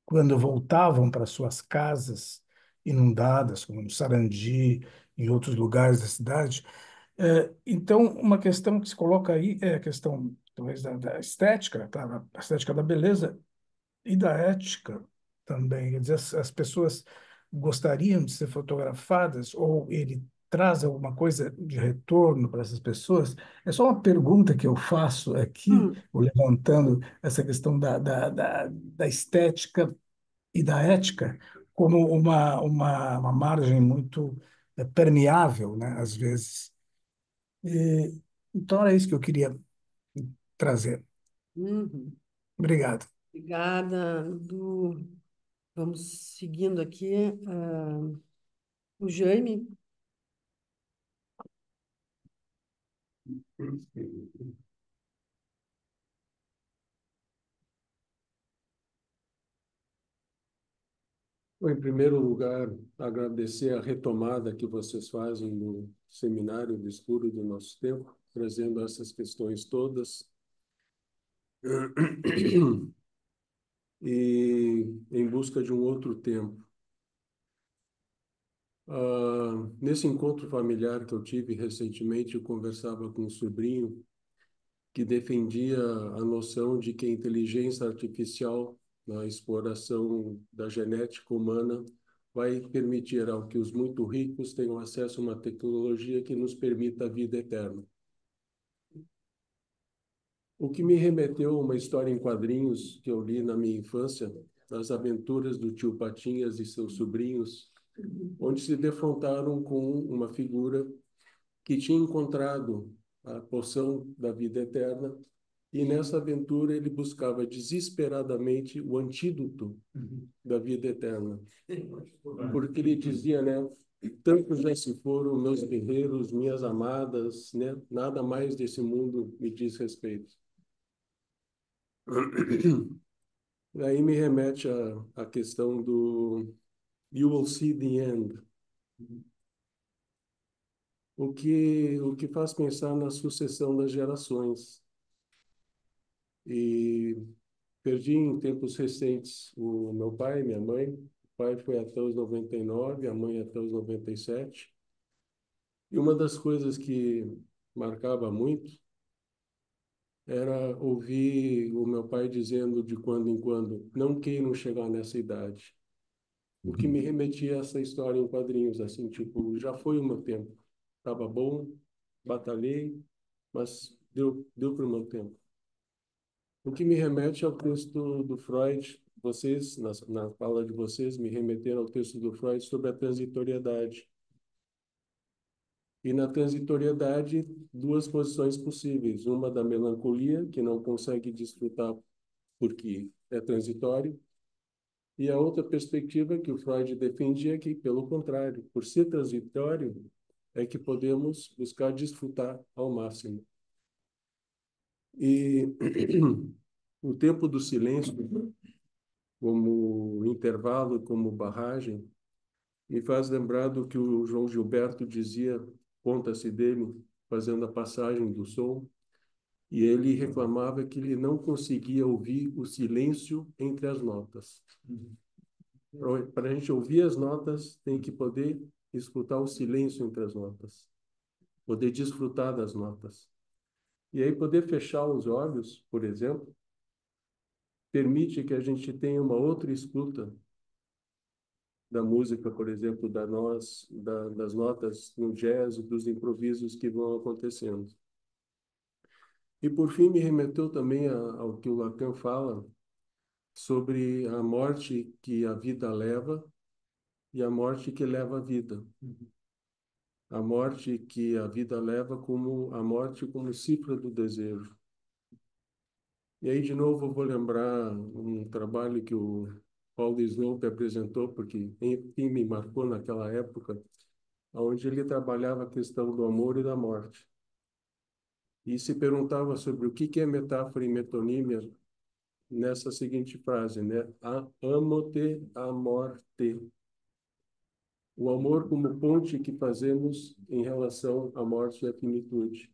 quando voltavam para suas casas inundadas, como no Sarandi, em outros lugares da cidade. Então, uma questão que se coloca aí é a questão, talvez, da estética, tá? A estética da beleza, e da ética também. Quer dizer, as pessoas gostariam de ser fotografadas ou ele traz alguma coisa de retorno para essas pessoas? É só uma pergunta que eu faço aqui, Hum, levantando essa questão da estética e da ética como uma margem muito permeável, né, às vezes. Então, era isso que eu queria trazer. uhum. Obrigado. Obrigada, Lu. Vamos seguindo aqui. O Jaime. Bom, em primeiro lugar, agradecer a retomada que vocês fazem no seminário do Escuro do Nosso Tempo, trazendo essas questões todas. E em busca de um outro tempo. Nesse encontro familiar que eu tive recentemente, eu conversava com um sobrinho que defendia a noção de que a inteligência artificial, na exploração da genética humana, vai permitir ao que os muito ricos tenham acesso a uma tecnologia que nos permita a vida eterna. O que me remeteu a uma história em quadrinhos que eu li na minha infância, das aventuras do tio Patinhas e seus sobrinhos, onde se defrontaram com uma figura que tinha encontrado a poção da vida eterna, e nessa aventura ele buscava desesperadamente o antídoto da vida eterna. Porque ele dizia, né, tantos já se foram meus guerreiros, minhas amadas, né, nada mais desse mundo me diz respeito. Aí me remete à questão do You will see the end. O que faz pensar na sucessão das gerações. E perdi em tempos recentes o meu pai, minha mãe. O pai foi até os 99, a mãe até os 97. E uma das coisas que marcava muito era ouvir o meu pai dizendo de quando em quando, não queiram chegar nessa idade. O que me remetia a essa história em quadrinhos, assim, tipo, já foi o meu tempo. Estava bom, batalhei, mas deu para o meu tempo. O que me remete ao texto do Freud, vocês, na fala de vocês, me remeteram ao texto do Freud sobre a transitoriedade. E na transitoriedade, duas posições possíveis. Uma da melancolia, que não consegue desfrutar porque é transitório, e a outra perspectiva que o Freud defendia é que, pelo contrário, por ser transitório, é que podemos buscar desfrutar ao máximo. E o tempo do silêncio, como intervalo, como barragem, me faz lembrar do que o João Gilberto dizia, conta-se dele, fazendo a passagem do som, e ele reclamava que ele não conseguia ouvir o silêncio entre as notas. Para a gente ouvir as notas, tem que poder escutar o silêncio entre as notas, poder desfrutar das notas. E aí poder fechar os olhos, por exemplo, permite que a gente tenha uma outra escuta da música, por exemplo, das notas no jazz, dos improvisos que vão acontecendo. E, por fim, me remeteu também ao que o Lacan fala sobre a morte que a vida leva e a morte que leva a vida. A morte que a vida leva como a morte como cifra do desejo. E aí, de novo, eu vou lembrar um trabalho que o Paulo Slope apresentou, porque, enfim, me marcou naquela época, onde ele trabalhava a questão do amor e da morte. E se perguntava sobre o que é metáfora e metonímia nessa seguinte frase, né? Amo-te, amor-te. O amor como ponte que fazemos em relação à morte e à finitude.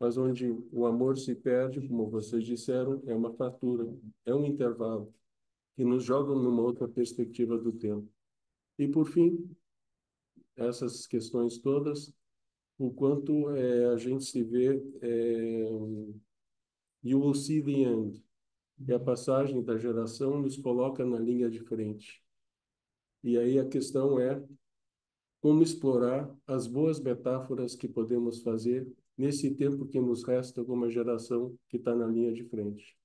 Mas onde o amor se perde, como vocês disseram, é uma fratura, é um intervalo que nos joga numa outra perspectiva do tempo. E, por fim, essas questões todas, o quanto a gente se vê, you will see the end, e a passagem da geração nos coloca na linha de frente. E aí a questão é como explorar as boas metáforas que podemos fazer nesse tempo que nos resta como uma geração que está na linha de frente.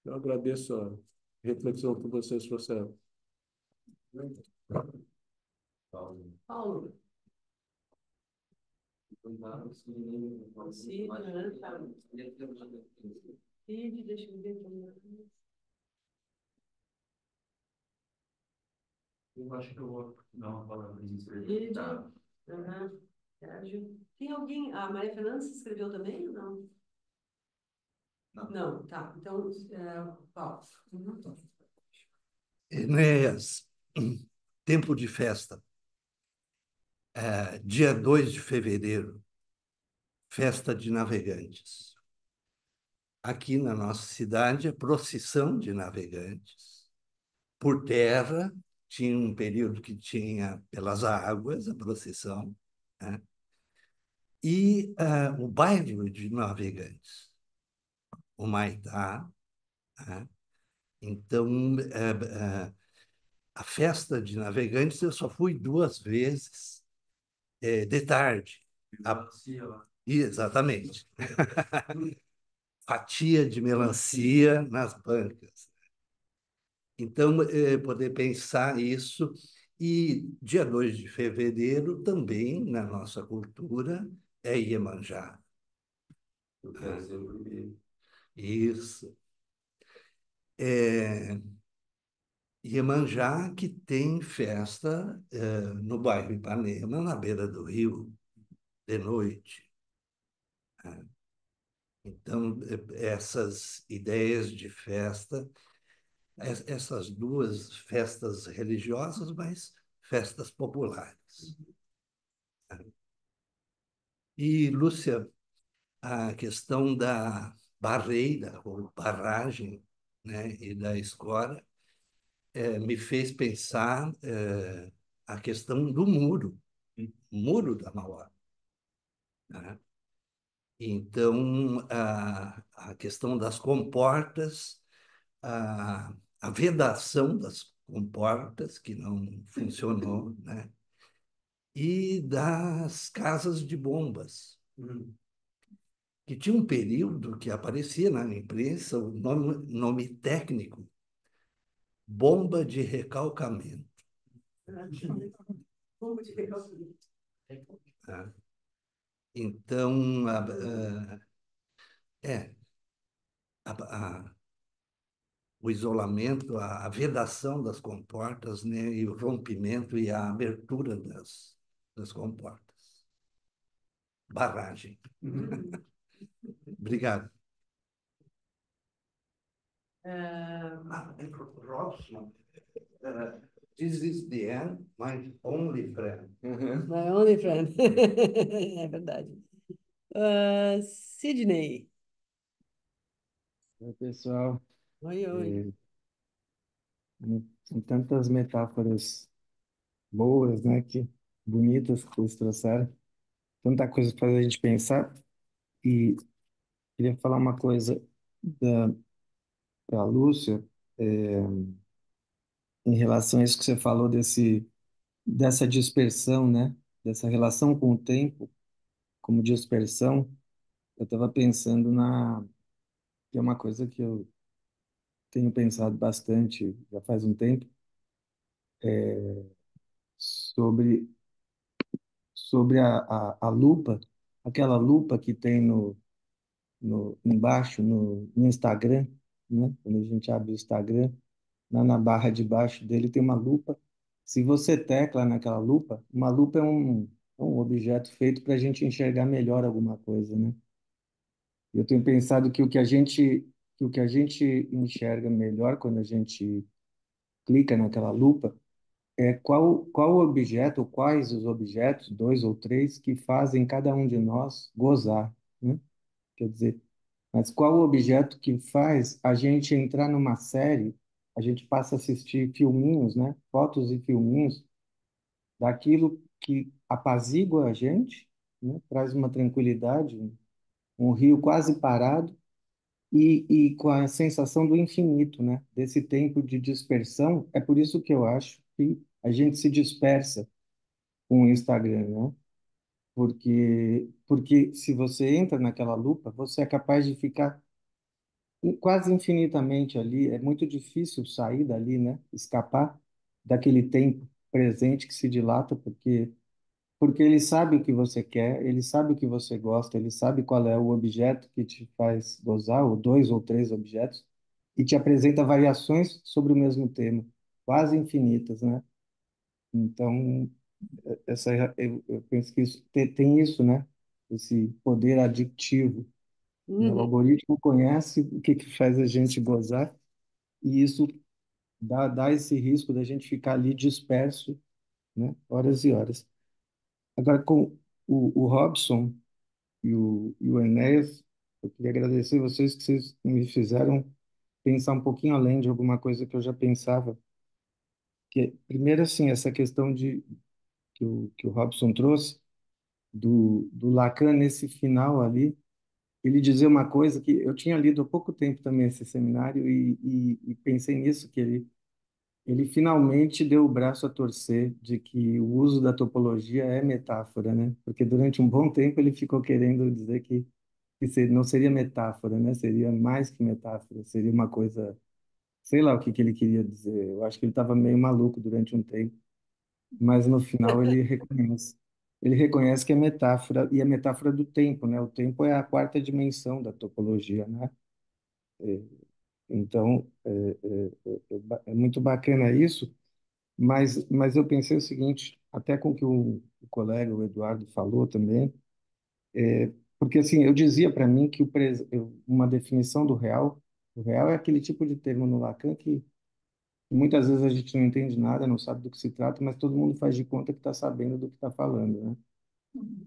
Eu agradeço a reflexão que vocês trouxeram. Paulo. Deixa eu ver como eu acho que eu vou dar uma palavra de inscrever. Tá. Tem alguém... A Maria Fernanda se inscreveu também ou não? Não, tá. Então, Paulo. Enéas, tempo de festa. Dia 2 de fevereiro, festa de navegantes. Aqui na nossa cidade, a procissão de navegantes. Por terra, tinha um período que tinha pelas águas a procissão, né? E o bairro de navegantes, o Maitá, né? Então, a festa de navegantes eu só fui 2 vezes de tarde. Exatamente. fatia de melancia nas bancas. Então, poder pensar isso. E dia 2 de fevereiro, também, na nossa cultura, é Iemanjá. Eu quero ser o primeiro. Isso. Iemanjá, que tem festa no bairro Ipanema, na beira do rio, de noite. Então, essas ideias de festa, essas duas festas religiosas, mas festas populares. E, Lúcia, a questão da barreira ou barragem, né, e da escora, me fez pensar a questão do muro da Mauá, né? Então, a questão das comportas, a vedação das comportas, que não funcionou, né? E das casas de bombas, que tinha um período que aparecia na imprensa o nome técnico, bomba de recalcamento. Bomba de recalcamento. Tá? Então, é, a, a, o isolamento, a vedação das comportas, né, e o rompimento e a abertura das comportas. Barragem. Obrigado. Robson, this is the end, my only friend. My only friend. É verdade. Sidney. Oi, pessoal. Oi, oi. São tantas metáforas boas, né, que bonitas que vocês trouxeram. Tanta coisa para a gente pensar. E queria falar uma coisa para a Lúcia, é, em relação a isso que você falou dessa dispersão, né, dessa relação com o tempo como dispersão. Eu estava pensando que é uma coisa que eu tenho pensado bastante já faz um tempo, sobre a lupa, aquela lupa que tem embaixo no Instagram, né? Quando a gente abre o Instagram, lá na barra de baixo dele tem uma lupa. Se você tecla naquela lupa, uma lupa é um objeto feito para a gente enxergar melhor alguma coisa, né? Eu tenho pensado que o que a gente enxerga melhor quando a gente clica naquela lupa é qual o objeto, ou quais os objetos, dois ou três, que fazem cada um de nós gozar, né? Quer dizer, mas qual o objeto que faz a gente entrar numa série, a gente passa a assistir filminhos, né? Fotos e filminhos daquilo que apazigua a gente, né? Traz uma tranquilidade, um rio quase parado, e com a sensação do infinito, né? Desse tempo de dispersão. É por isso que eu acho que a gente se dispersa com o Instagram, né? Porque se você entra naquela lupa, você é capaz de ficar quase infinitamente ali. É muito difícil sair dali, né? Escapar daquele tempo presente que se dilata, porque ele sabe o que você quer, ele sabe o que você gosta, ele sabe qual é o objeto que te faz gozar, ou dois ou três objetos, e te apresenta variações sobre o mesmo tema, quase infinitas, né? Então, eu penso que isso tem isso, né? Esse poder adictivo, né? O Uhum. algoritmo conhece o que que faz a gente gozar, e isso dá esse risco da gente ficar ali disperso, né? Horas e horas. Agora, com o Robson e o Enéas, eu queria agradecer vocês que vocês me fizeram pensar um pouquinho além de alguma coisa que eu já pensava. Que, primeiro, assim, essa questão que o Robson trouxe, do Lacan nesse final ali, ele dizia uma coisa que eu tinha lido há pouco tempo também esse seminário e pensei nisso, que ele finalmente deu o braço a torcer de que o uso da topologia é metáfora, né? Porque durante um bom tempo ele ficou querendo dizer que não seria metáfora, né? Seria mais que metáfora, seria uma coisa, sei lá o que que ele queria dizer. Eu acho que ele estava meio maluco durante um tempo, mas no final ele reconhece. Ele reconhece que é metáfora, e é metáfora do tempo, né? O tempo é a quarta dimensão da topologia, né? Então, é muito bacana isso, mas eu pensei o seguinte, até com o que o colega, o Eduardo, falou também, porque assim, eu dizia para mim que uma definição do real, o real é aquele tipo de termo no Lacan que muitas vezes a gente não entende nada, não sabe do que se trata, mas todo mundo faz de conta que está sabendo do que está falando, né?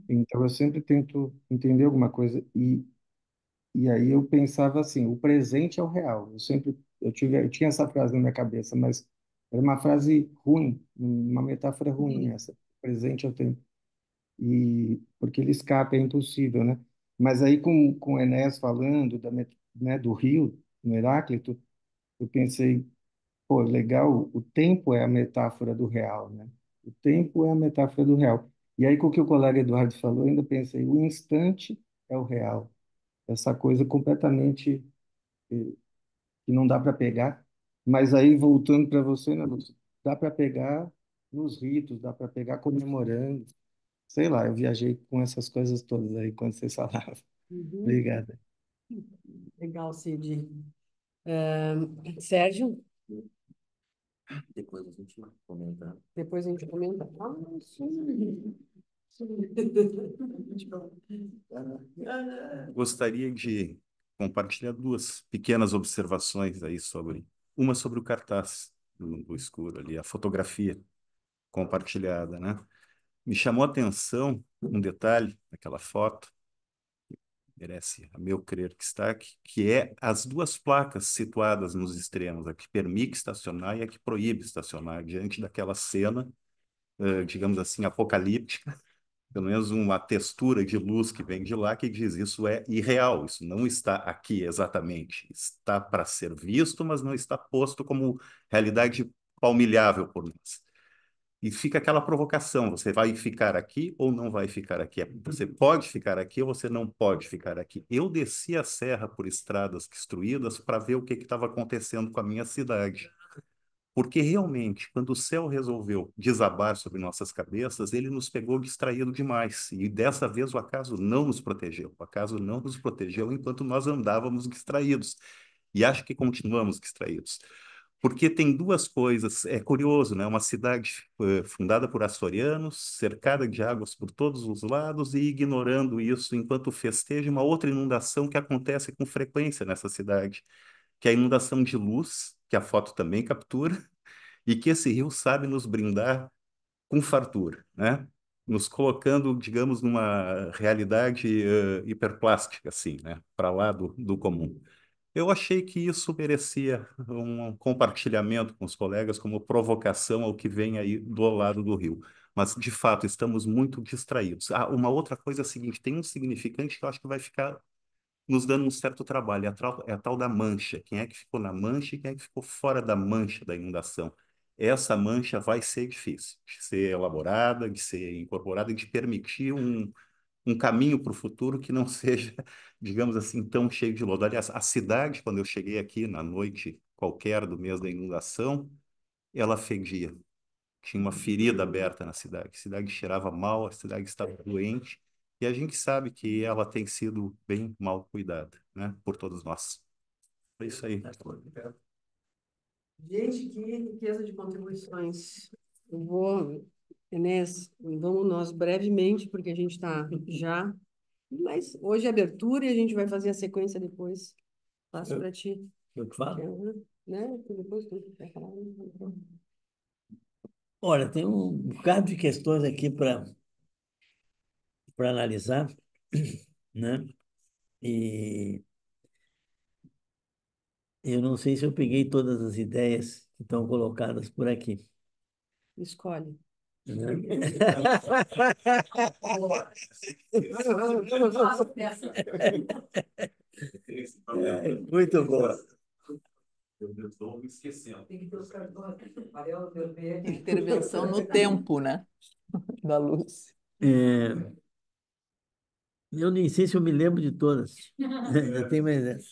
Então eu sempre tento entender alguma coisa e aí eu pensava assim, o presente é o real. Eu tinha essa frase na minha cabeça, mas era uma frase ruim, uma metáfora ruim essa. O presente é o tempo. E porque ele escapa, é impossível, né? Mas aí com o Enéas falando né, do rio, no Heráclito, eu pensei, pô, legal, o tempo é a metáfora do real, né? O tempo é a metáfora do real. E aí com o que o colega Eduardo falou, eu ainda pensei, o instante é o real. Essa coisa completamente que não dá para pegar. Mas aí, voltando para você, né, Lúcia, dá para pegar nos ritos, dá para pegar comemorando. Sei lá, eu viajei com essas coisas todas aí quando vocês falavam. Uhum. Obrigada. Legal, Cid. Sérgio, Depois a gente comenta. depois a gente comenta. Ah, sim. Gostaria de compartilhar duas pequenas observações aí uma sobre o cartaz do escuro ali, a fotografia compartilhada, né? Me chamou a atenção um detalhe daquela foto, merece, a meu crer, destaque, que é as duas placas situadas nos extremos, a que permite estacionar e a que proíbe estacionar, diante daquela cena, digamos assim, apocalíptica, pelo menos uma textura de luz que vem de lá que diz isso é irreal, isso não está aqui exatamente, está para ser visto, mas não está posto como realidade palmilhável por nós. E fica aquela provocação: você vai ficar aqui ou não vai ficar aqui? Você pode ficar aqui ou você não pode ficar aqui? Eu desci a serra por estradas destruídas para ver o que estava acontecendo com a minha cidade. Porque realmente, quando o céu resolveu desabar sobre nossas cabeças, ele nos pegou distraído demais. E dessa vez o acaso não nos protegeu. O acaso não nos protegeu enquanto nós andávamos distraídos. E acho que continuamos distraídos. Porque tem duas coisas, é curioso, né? Uma cidade fundada por açorianos, cercada de águas por todos os lados e ignorando isso enquanto festeja uma outra inundação que acontece com frequência nessa cidade, que é a inundação de luz, que a foto também captura, e que esse rio sabe nos brindar com fartura, né? Nos colocando, digamos, numa realidade hiperplástica, assim, né? Para lá do comum. Eu achei que isso merecia um compartilhamento com os colegas como provocação ao que vem aí do lado do rio. Mas, de fato, estamos muito distraídos. Ah, uma outra coisa é a seguinte: tem um significante que eu acho que vai ficar nos dando um certo trabalho, é a tal da mancha. Quem é que ficou na mancha e quem é que ficou fora da mancha da inundação? Essa mancha vai ser difícil de ser elaborada, de ser incorporada e de permitir um caminho para o futuro que não seja, digamos assim, tão cheio de lodo. Aliás, a cidade, quando eu cheguei aqui na noite qualquer do mês da inundação, ela fedia. Tinha uma ferida aberta na cidade. A cidade cheirava mal, a cidade estava doente, e a gente sabe que ela tem sido bem mal cuidada, né, por todos nós. É isso aí. Gente, que riqueza de contribuições. Eu vou, Inês, vamos nós brevemente, porque a gente está já. Mas hoje é abertura e a gente vai fazer a sequência depois. Passo para ti. Eu te falo? Né? Depois tu vai falar. Olha, tem um bocado de questões aqui para analisar, né? E eu não sei se eu peguei todas as ideias que estão colocadas por aqui. Escolhe. Né? Muito boa. Eu estou me esquecendo. Tem que ter os cartões, amarelo, vermelho. Intervenção no tempo, né? Da luz. É, Eu nem sei se eu me lembro de todas. Ainda tem mais essa.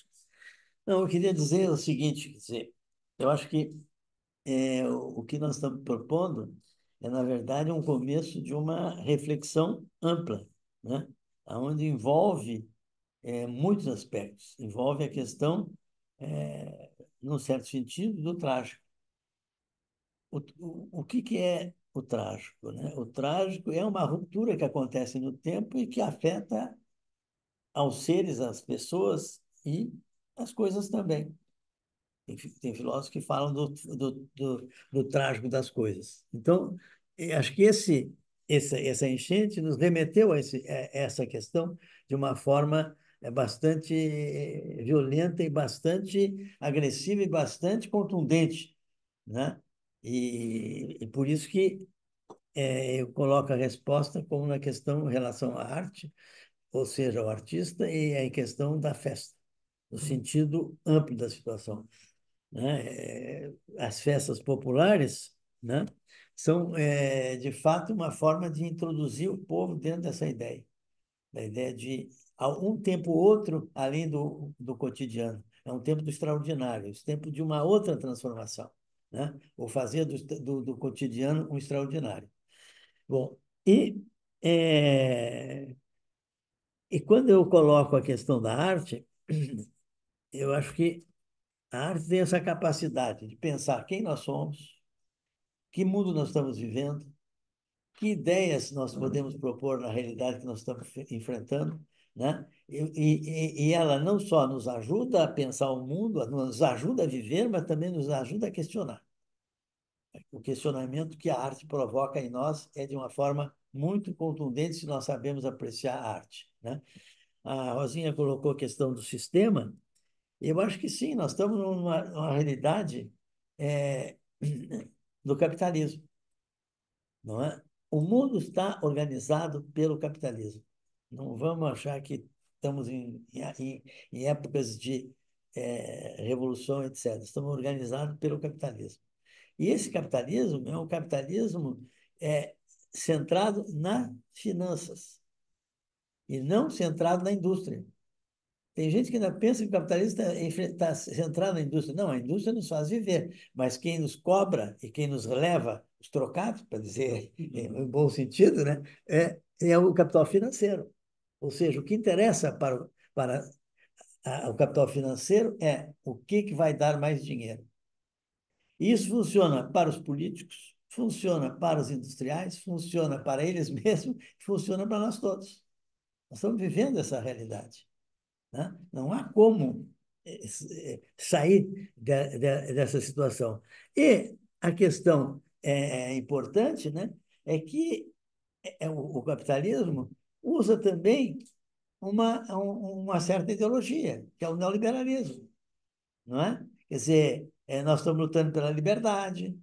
Não, eu queria dizer o seguinte, quer dizer, eu acho que o que nós estamos propondo é, na verdade, um começo de uma reflexão ampla, né? Onde envolve muitos aspectos. Envolve a questão, num certo sentido, do trágico. O que é o trágico, né? O trágico é uma ruptura que acontece no tempo e que afeta aos seres, às pessoas e às coisas também. Tem filósofos que falam do trágico das coisas. Então, eu acho que essa enchente nos remeteu a essa questão de uma forma bastante violenta e bastante agressiva e bastante contundente, né? E por isso que eu coloco a resposta como na questão em relação à arte, ou seja, ao artista, e a questão da festa, no sentido amplo da situação, né? As festas populares, né, são, de fato, uma forma de introduzir o povo dentro dessa ideia, da ideia de um tempo ou outro além do cotidiano. É um tempo do extraordinário, esse tempo de uma outra transformação, né? Ou fazer do cotidiano um extraordinário. Bom, é, e quando eu coloco a questão da arte, eu acho que a arte tem essa capacidade de pensar quem nós somos, que mundo nós estamos vivendo, que ideias nós podemos propor na realidade que nós estamos enfrentando, né? E ela não só nos ajuda a pensar o mundo, nos ajuda a viver, mas também nos ajuda a questionar. O questionamento que a arte provoca em nós é de uma forma muito contundente se nós sabemos apreciar a arte, né? A Rosinha colocou a questão do sistema. Eu acho que sim, nós estamos numa realidade do capitalismo, não é? O mundo está organizado pelo capitalismo. Não vamos achar que estamos em épocas de revolução, etc. Estamos organizados pelo capitalismo. E esse capitalismo é um capitalismo centrado nas finanças e não centrado na indústria. Tem gente que ainda pensa que o capitalismo está centrado na indústria. Não, a indústria nos faz viver, mas quem nos cobra e quem nos releva os trocados, para dizer em bom sentido, né, é o capital financeiro. Ou seja, o que interessa para o capital financeiro é o que vai dar mais dinheiro. E isso funciona para os políticos, funciona para os industriais, funciona para eles mesmos, funciona para nós todos. Nós estamos vivendo essa realidade, né? Não há como sair dessa situação. E a questão importante, né, é que o capitalismo usa também uma certa ideologia, que é o neoliberalismo, não é? Quer dizer, nós estamos lutando pela liberdade,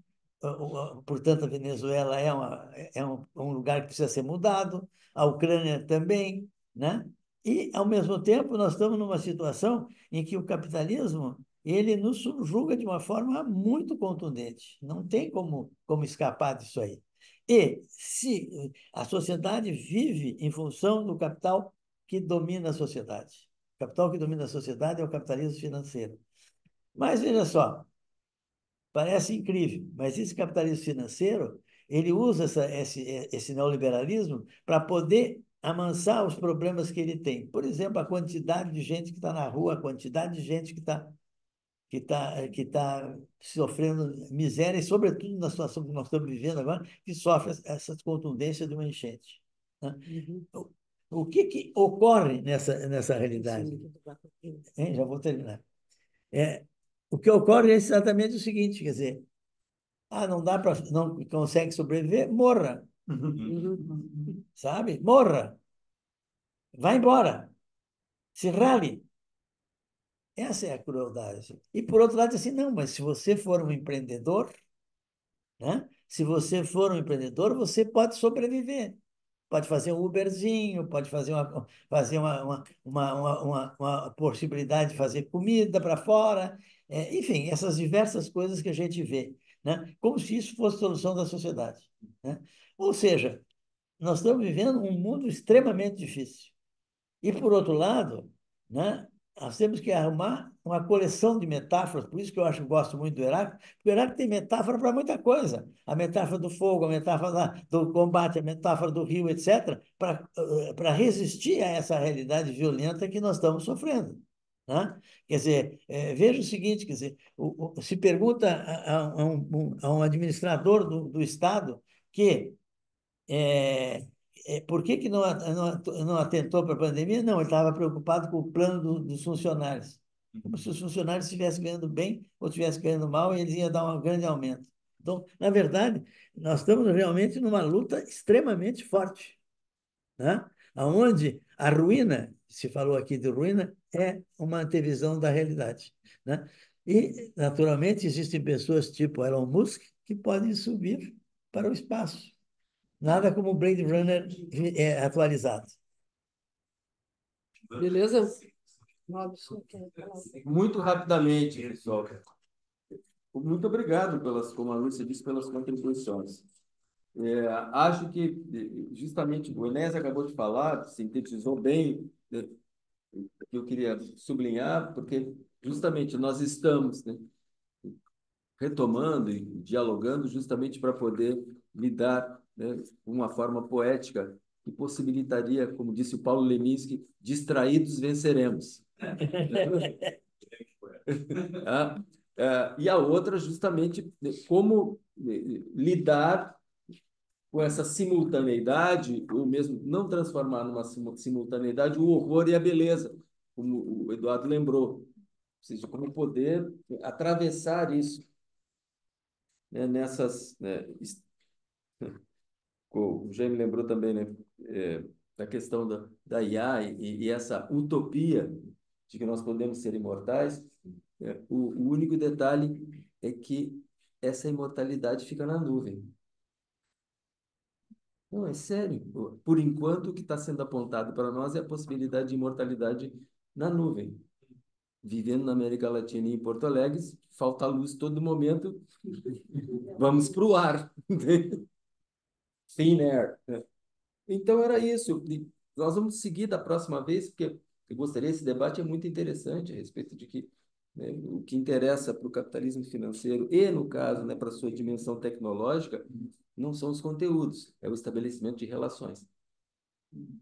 portanto, a Venezuela é um lugar que precisa ser mudado, a Ucrânia também, né? E, ao mesmo tempo, nós estamos numa situação em que o capitalismo ele nos subjuga de uma forma muito contundente. Não tem como escapar disso aí. E se a sociedade vive em função do capital que domina a sociedade. O capital que domina a sociedade é o capitalismo financeiro. Mas, veja só, parece incrível, mas esse capitalismo financeiro, ele usa esse neoliberalismo para poder amansar os problemas que ele tem. Por exemplo, a quantidade de gente que está na rua, a quantidade de gente que tá sofrendo miséria, e, sobretudo, na situação que nós estamos vivendo agora, que sofre essa contundência de uma enchente, né? O que ocorre nessa realidade? Já vou terminar. O que ocorre é exatamente o seguinte, quer dizer, não dá para, não consegue sobreviver, morra. Sabe? Morra. Vai embora. Se rale. Essa é a crueldade. E, por outro lado, assim, não, mas se você for um empreendedor, né? Se você for um empreendedor, você pode sobreviver. Pode fazer um Uberzinho, pode fazer uma possibilidade de fazer comida para fora, enfim, essas diversas coisas que a gente vê, né? Como se isso fosse solução da sociedade, né? Ou seja, nós estamos vivendo um mundo extremamente difícil. E, por outro lado, né, nós temos que arrumar uma coleção de metáforas, por isso que eu acho que gosto muito do Heráclito, porque o Heráclito tem metáfora para muita coisa. A metáfora do fogo, a metáfora do combate, a metáfora do rio, etc., para resistir a essa realidade violenta que nós estamos sofrendo. Né? Quer dizer, veja o seguinte, quer dizer, se pergunta a um administrador do Estado que por que não atentou para a pandemia? Não, ele estava preocupado com o plano dos funcionários. Como se os funcionários estivessem ganhando bem ou estivessem ganhando mal e eles iam dar um grande aumento. Então, na verdade, nós estamos realmente numa luta extremamente forte, né? Onde a ruína, se falou aqui de ruína, é uma antevisão da realidade, né? E, naturalmente, existem pessoas tipo Elon Musk que podem subir para o espaço. Nada como o Blade Runner atualizado. Beleza? Robson, quer falar? Muito rapidamente, pessoal. Muito obrigado pelas, como a Lúcia disse, pelas contribuições. Acho que justamente o Enéas acabou de falar, sintetizou bem, né, o que eu queria sublinhar, porque justamente nós estamos, né, retomando e dialogando justamente para poder lidar, né, com uma forma poética que possibilitaria, como disse o Paulo Leminski, distraídos venceremos. E a outra, justamente, como lidar com essa simultaneidade, ou mesmo não transformar numa simultaneidade o horror e a beleza, como o Eduardo lembrou. Ou seja, como poder atravessar isso, né, nessas... Né, o Jaime lembrou também, né, da questão da IA e essa utopia de que nós podemos ser imortais. O único detalhe é que essa imortalidade fica na nuvem. Não, é sério. Por enquanto, o que está sendo apontado para nós é a possibilidade de imortalidade na nuvem. Vivendo na América Latina e em Porto Alegre, falta luz todo momento, vamos para o ar. Thin air. Então, era isso. E nós vamos seguir da próxima vez, porque eu gostaria, esse debate é muito interessante a respeito de que, né, o que interessa para o capitalismo financeiro e, no caso, né, para a sua dimensão tecnológica, não são os conteúdos, é o estabelecimento de relações,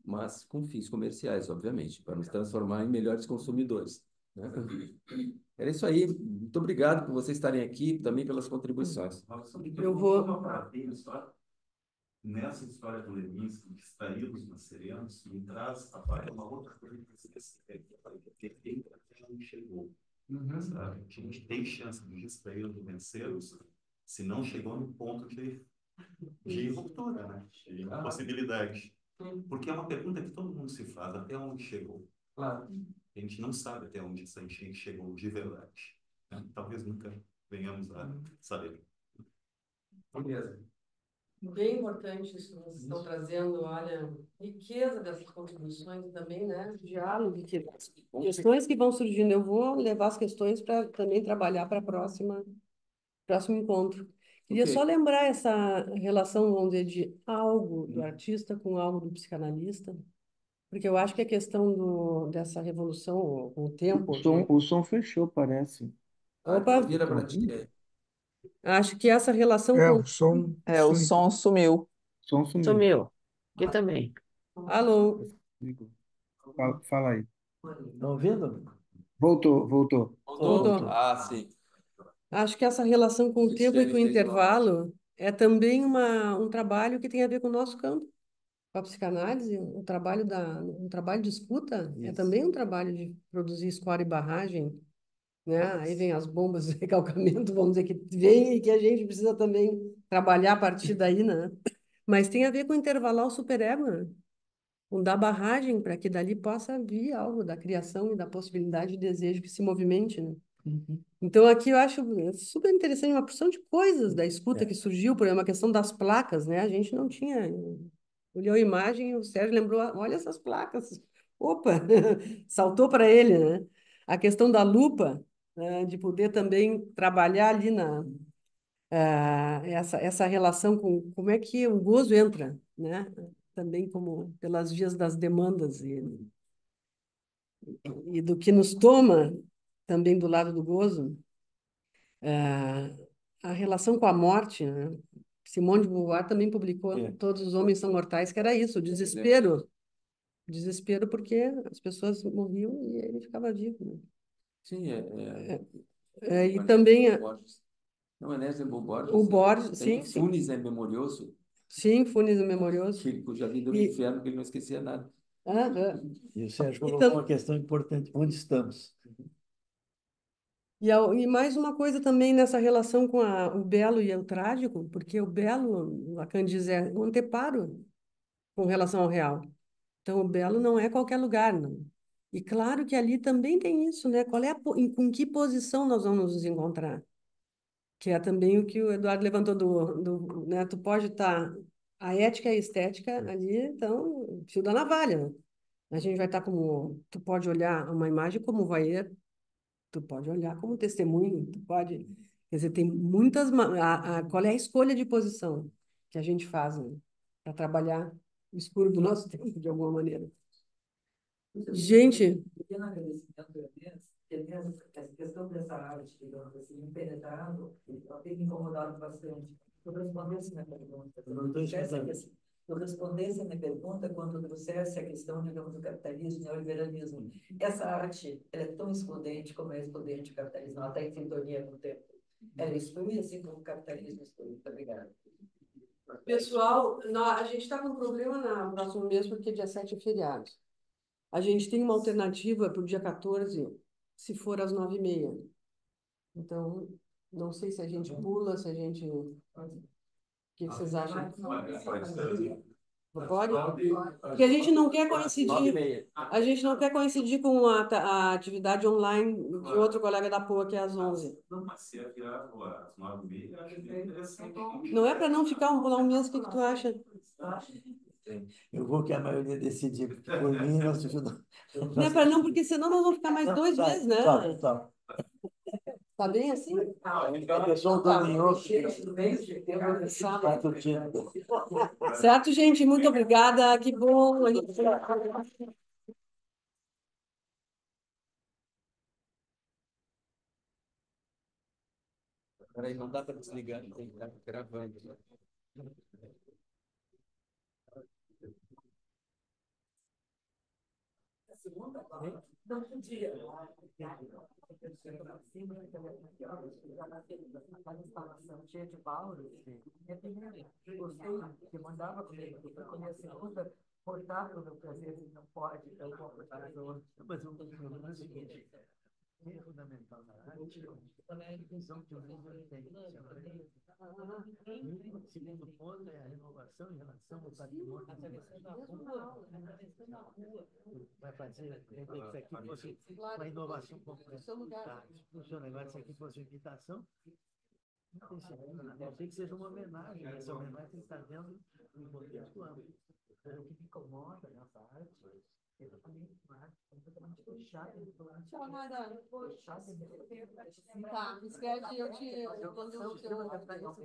mas com fins comerciais, obviamente, para nos transformar em melhores consumidores, né? Era isso aí. Muito obrigado por vocês estarem aqui, também pelas contribuições. Eu vou... Nessa história do Leminski, distraídos, mas serenos, me traz a parte uma outra coisa que tem até onde chegou. Sabe? A gente tem chance de distrair do vencê-los se não chegou no ponto de ruptura, né? De possibilidade. Porque é uma pergunta que todo mundo se faz, até onde chegou. Claro. A gente não sabe até onde essa enchente chegou de verdade, né? Talvez nunca venhamos a saber. Beleza. Bem importante isso que vocês estão trazendo, olha, riqueza dessas contribuições também, né? Diálogo, questões que vão surgindo. Eu vou levar as questões para também trabalhar para próximo encontro. Queria só lembrar essa relação, vamos dizer, de algo do artista com algo do psicanalista, porque eu acho que a questão dessa revolução com o tempo... O som fechou, parece. Opa! Vira para ti. Acho que essa relação com... O som... O som sumiu. O som sumiu. Sumiu. Aqui também. Alô? Fala aí. Estão ouvindo? Voltou. Voltou. Ah, sim. Acho que essa relação com o tempo e com o intervalo é também um trabalho que tem a ver com o nosso campo. Com a psicanálise, um trabalho de escuta é também um trabalho de produzir escora e barragem, né? Aí vem as bombas de recalcamento, vamos dizer, que vem e que a gente precisa também trabalhar a partir daí, né? Mas tem a ver com intervalar o superego, né? Com dar barragem para que dali possa vir algo da criação e da possibilidade de desejo que se movimente, né? Então, aqui eu acho super interessante uma porção de coisas da escuta que surgiu, por exemplo, a questão das placas, né? A gente não tinha... Olhou a imagem e o Sérgio lembrou, olha essas placas. Opa, saltou para ele, né? A questão da lupa, né? De poder também trabalhar ali essa relação com como é que o gozo entra, né? Também como pelas vias das demandas. e do que nos toma, também do lado do gozo, a relação com a morte, né? Simone de Beauvoir também publicou Todos os Homens São Mortais, que era isso, o desespero. Desespero porque as pessoas morriam e ele ficava vivo, né? Sim, e também não, Ernesto Borges. o Borges, Tem sim. Funes é Memorioso. Sim, Funes é Memorioso. Cuja vida no inferno, que ele não esquecia nada. E o Sérgio colocou uma questão importante: onde estamos? E mais uma coisa também nessa relação com o belo e o trágico, porque o belo, Lacan diz, é um anteparo com relação ao real. Então, o belo não é qualquer lugar, não. E claro que ali também tem isso, né? Com que posição nós vamos nos encontrar? Que é também o que o Eduardo levantou né? Tu pode estar... A ética e a estética ali, então, fio da navalha, né? A gente vai estar como... Tu pode olhar uma imagem como voyeur, tu pode olhar como testemunho, tu pode... Quer dizer, tem muitas... Qual é a escolha de posição que a gente faz, né? Para trabalhar o escuro do nosso tempo, de alguma maneira. Gente... Pequeno agradecimento, Ernest, essa questão dessa arte, digamos assim, impenetrável, ela tem me incomodado bastante. Eu respondesse minha pergunta, eu respondesse a minha pergunta quando trouxesse a questão, digamos, do capitalismo e neoliberalismo. Essa arte, ela é tão excludente como é excludente o capitalismo, ela está em sintonia com o tempo. Ela exclui assim como o capitalismo exclui. Muito obrigada. Pessoal, a gente está com um problema no próximo mês, porque dia 7 é feriado. A gente tem uma alternativa para o dia 14, se for às 9h30. Então, não sei se a gente pula, se a gente... O que vocês acham? Pode? Porque a gente não quer coincidir. A gente não quer coincidir com a atividade online de outro colega da POA, que é às 11. Não é para não ficar pular um mês, o que tu acha? Eu vou que a maioria decidir, porque por mim nós... Não é para não, porque senão nós vamos ficar mais 2 meses, né? Tá bem assim? Eu sou um dominho. Certo, gente? Muito obrigada. Que bom. Peraí, não dá para desligar, tem que estar gravando. Não podia. Aquela instalação cheia de balros, minha primeira, gostei, que mandava comigo, eu conheci a segunda, cortar para o meu prazer, não pode, então eu vou cortar as outras. Mas o problema é o seguinte: o que é fundamental na arte é a visão que o mundo tem. O segundo ponto é a renovação em relação ao patrimônio. Vai fazer, de repente, se aqui fosse uma inovação completa. Funciona. Agora, se aqui fosse uma imitação, não tem sentido. Não tem que seja uma homenagem. Essa homenagem tem que estar dentro do contexto amplo. O que me incomoda nessa arte é exatamente uma arte completamente fechada. Tchau, Nara. Tá, escreve, eu te mando o seu...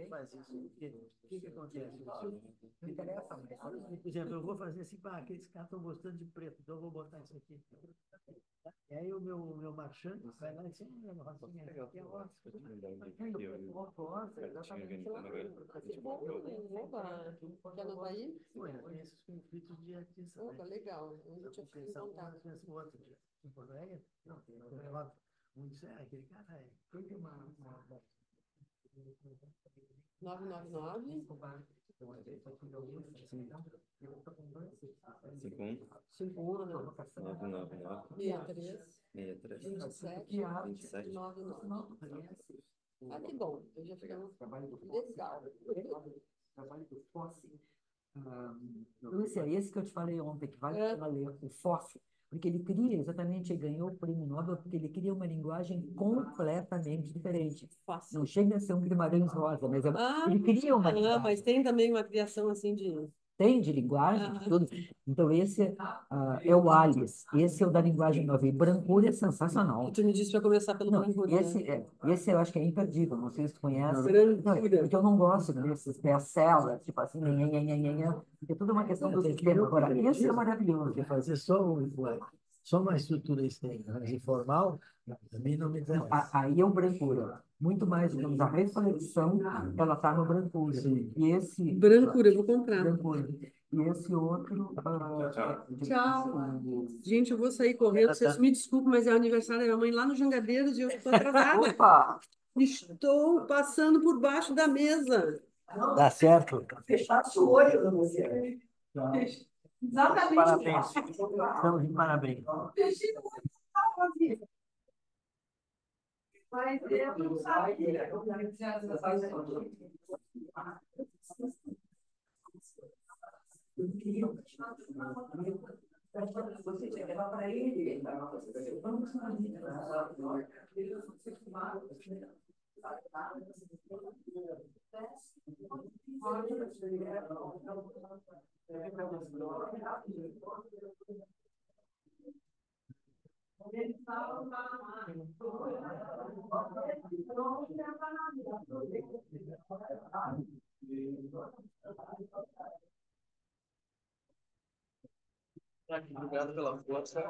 Faz isso. O que acontece? Não interessa, mas, por exemplo, eu vou fazer assim, aqueles caras estão gostando de preto, então eu vou botar isso aqui. E aí o meu marchante vai lá e diz, aqui é ótimo. Quer no Bahia? Tem esses conflitos de artistas. Opa, legal. A gente Eu pensava que outro dia. Em Porto Alegre? Não, tem um disse, aquele cara é. Tem uma 999 51 63 27 99. Ah, que bom. Eu já fiquei legal. Trabalho do Fosse. Lúcia, esse que eu te falei ontem, que vale a pena ler, o Fosse. Porque ele cria, exatamente, ele ganhou o prêmio Nobel, porque ele cria uma linguagem completamente diferente. Não chega a ser um Guimarães Rosa, mas ele cria uma linguagem. Mas tem também uma criação assim de... Tem de linguagem, tudo. Então, esse é o Alice, esse é o da linguagem nova. E Brancura é sensacional. Tu me disse para começar pelo Brancura. Esse eu acho que é imperdível, não sei se tu conhece. Brancura. Porque eu não gosto desses best-sellers, tipo assim, porque tudo é uma questão do tempo. Agora, esse é maravilhoso. Quer fazer só Só uma estrutura informal, a mim não me Não, interessa. aí é o brancura. Muito mais, digamos, a reflexão, ela está no brancura. Sim. E esse... Brancura, eu vou comprar. Brancura. E esse outro... Tchau. Gente, eu vou sair correndo. Vocês me desculpem, mas é o aniversário da minha mãe lá no Jangadeiros e eu estou atrasada. Opa! Estou passando por baixo da mesa. Dá certo? Fechasse o olho, você. Exatamente. Parabéns. Estamos de parabéns. Fechei o olho. Mas eu não sabia. Você tinha que levar para ele. Obrigado pela força.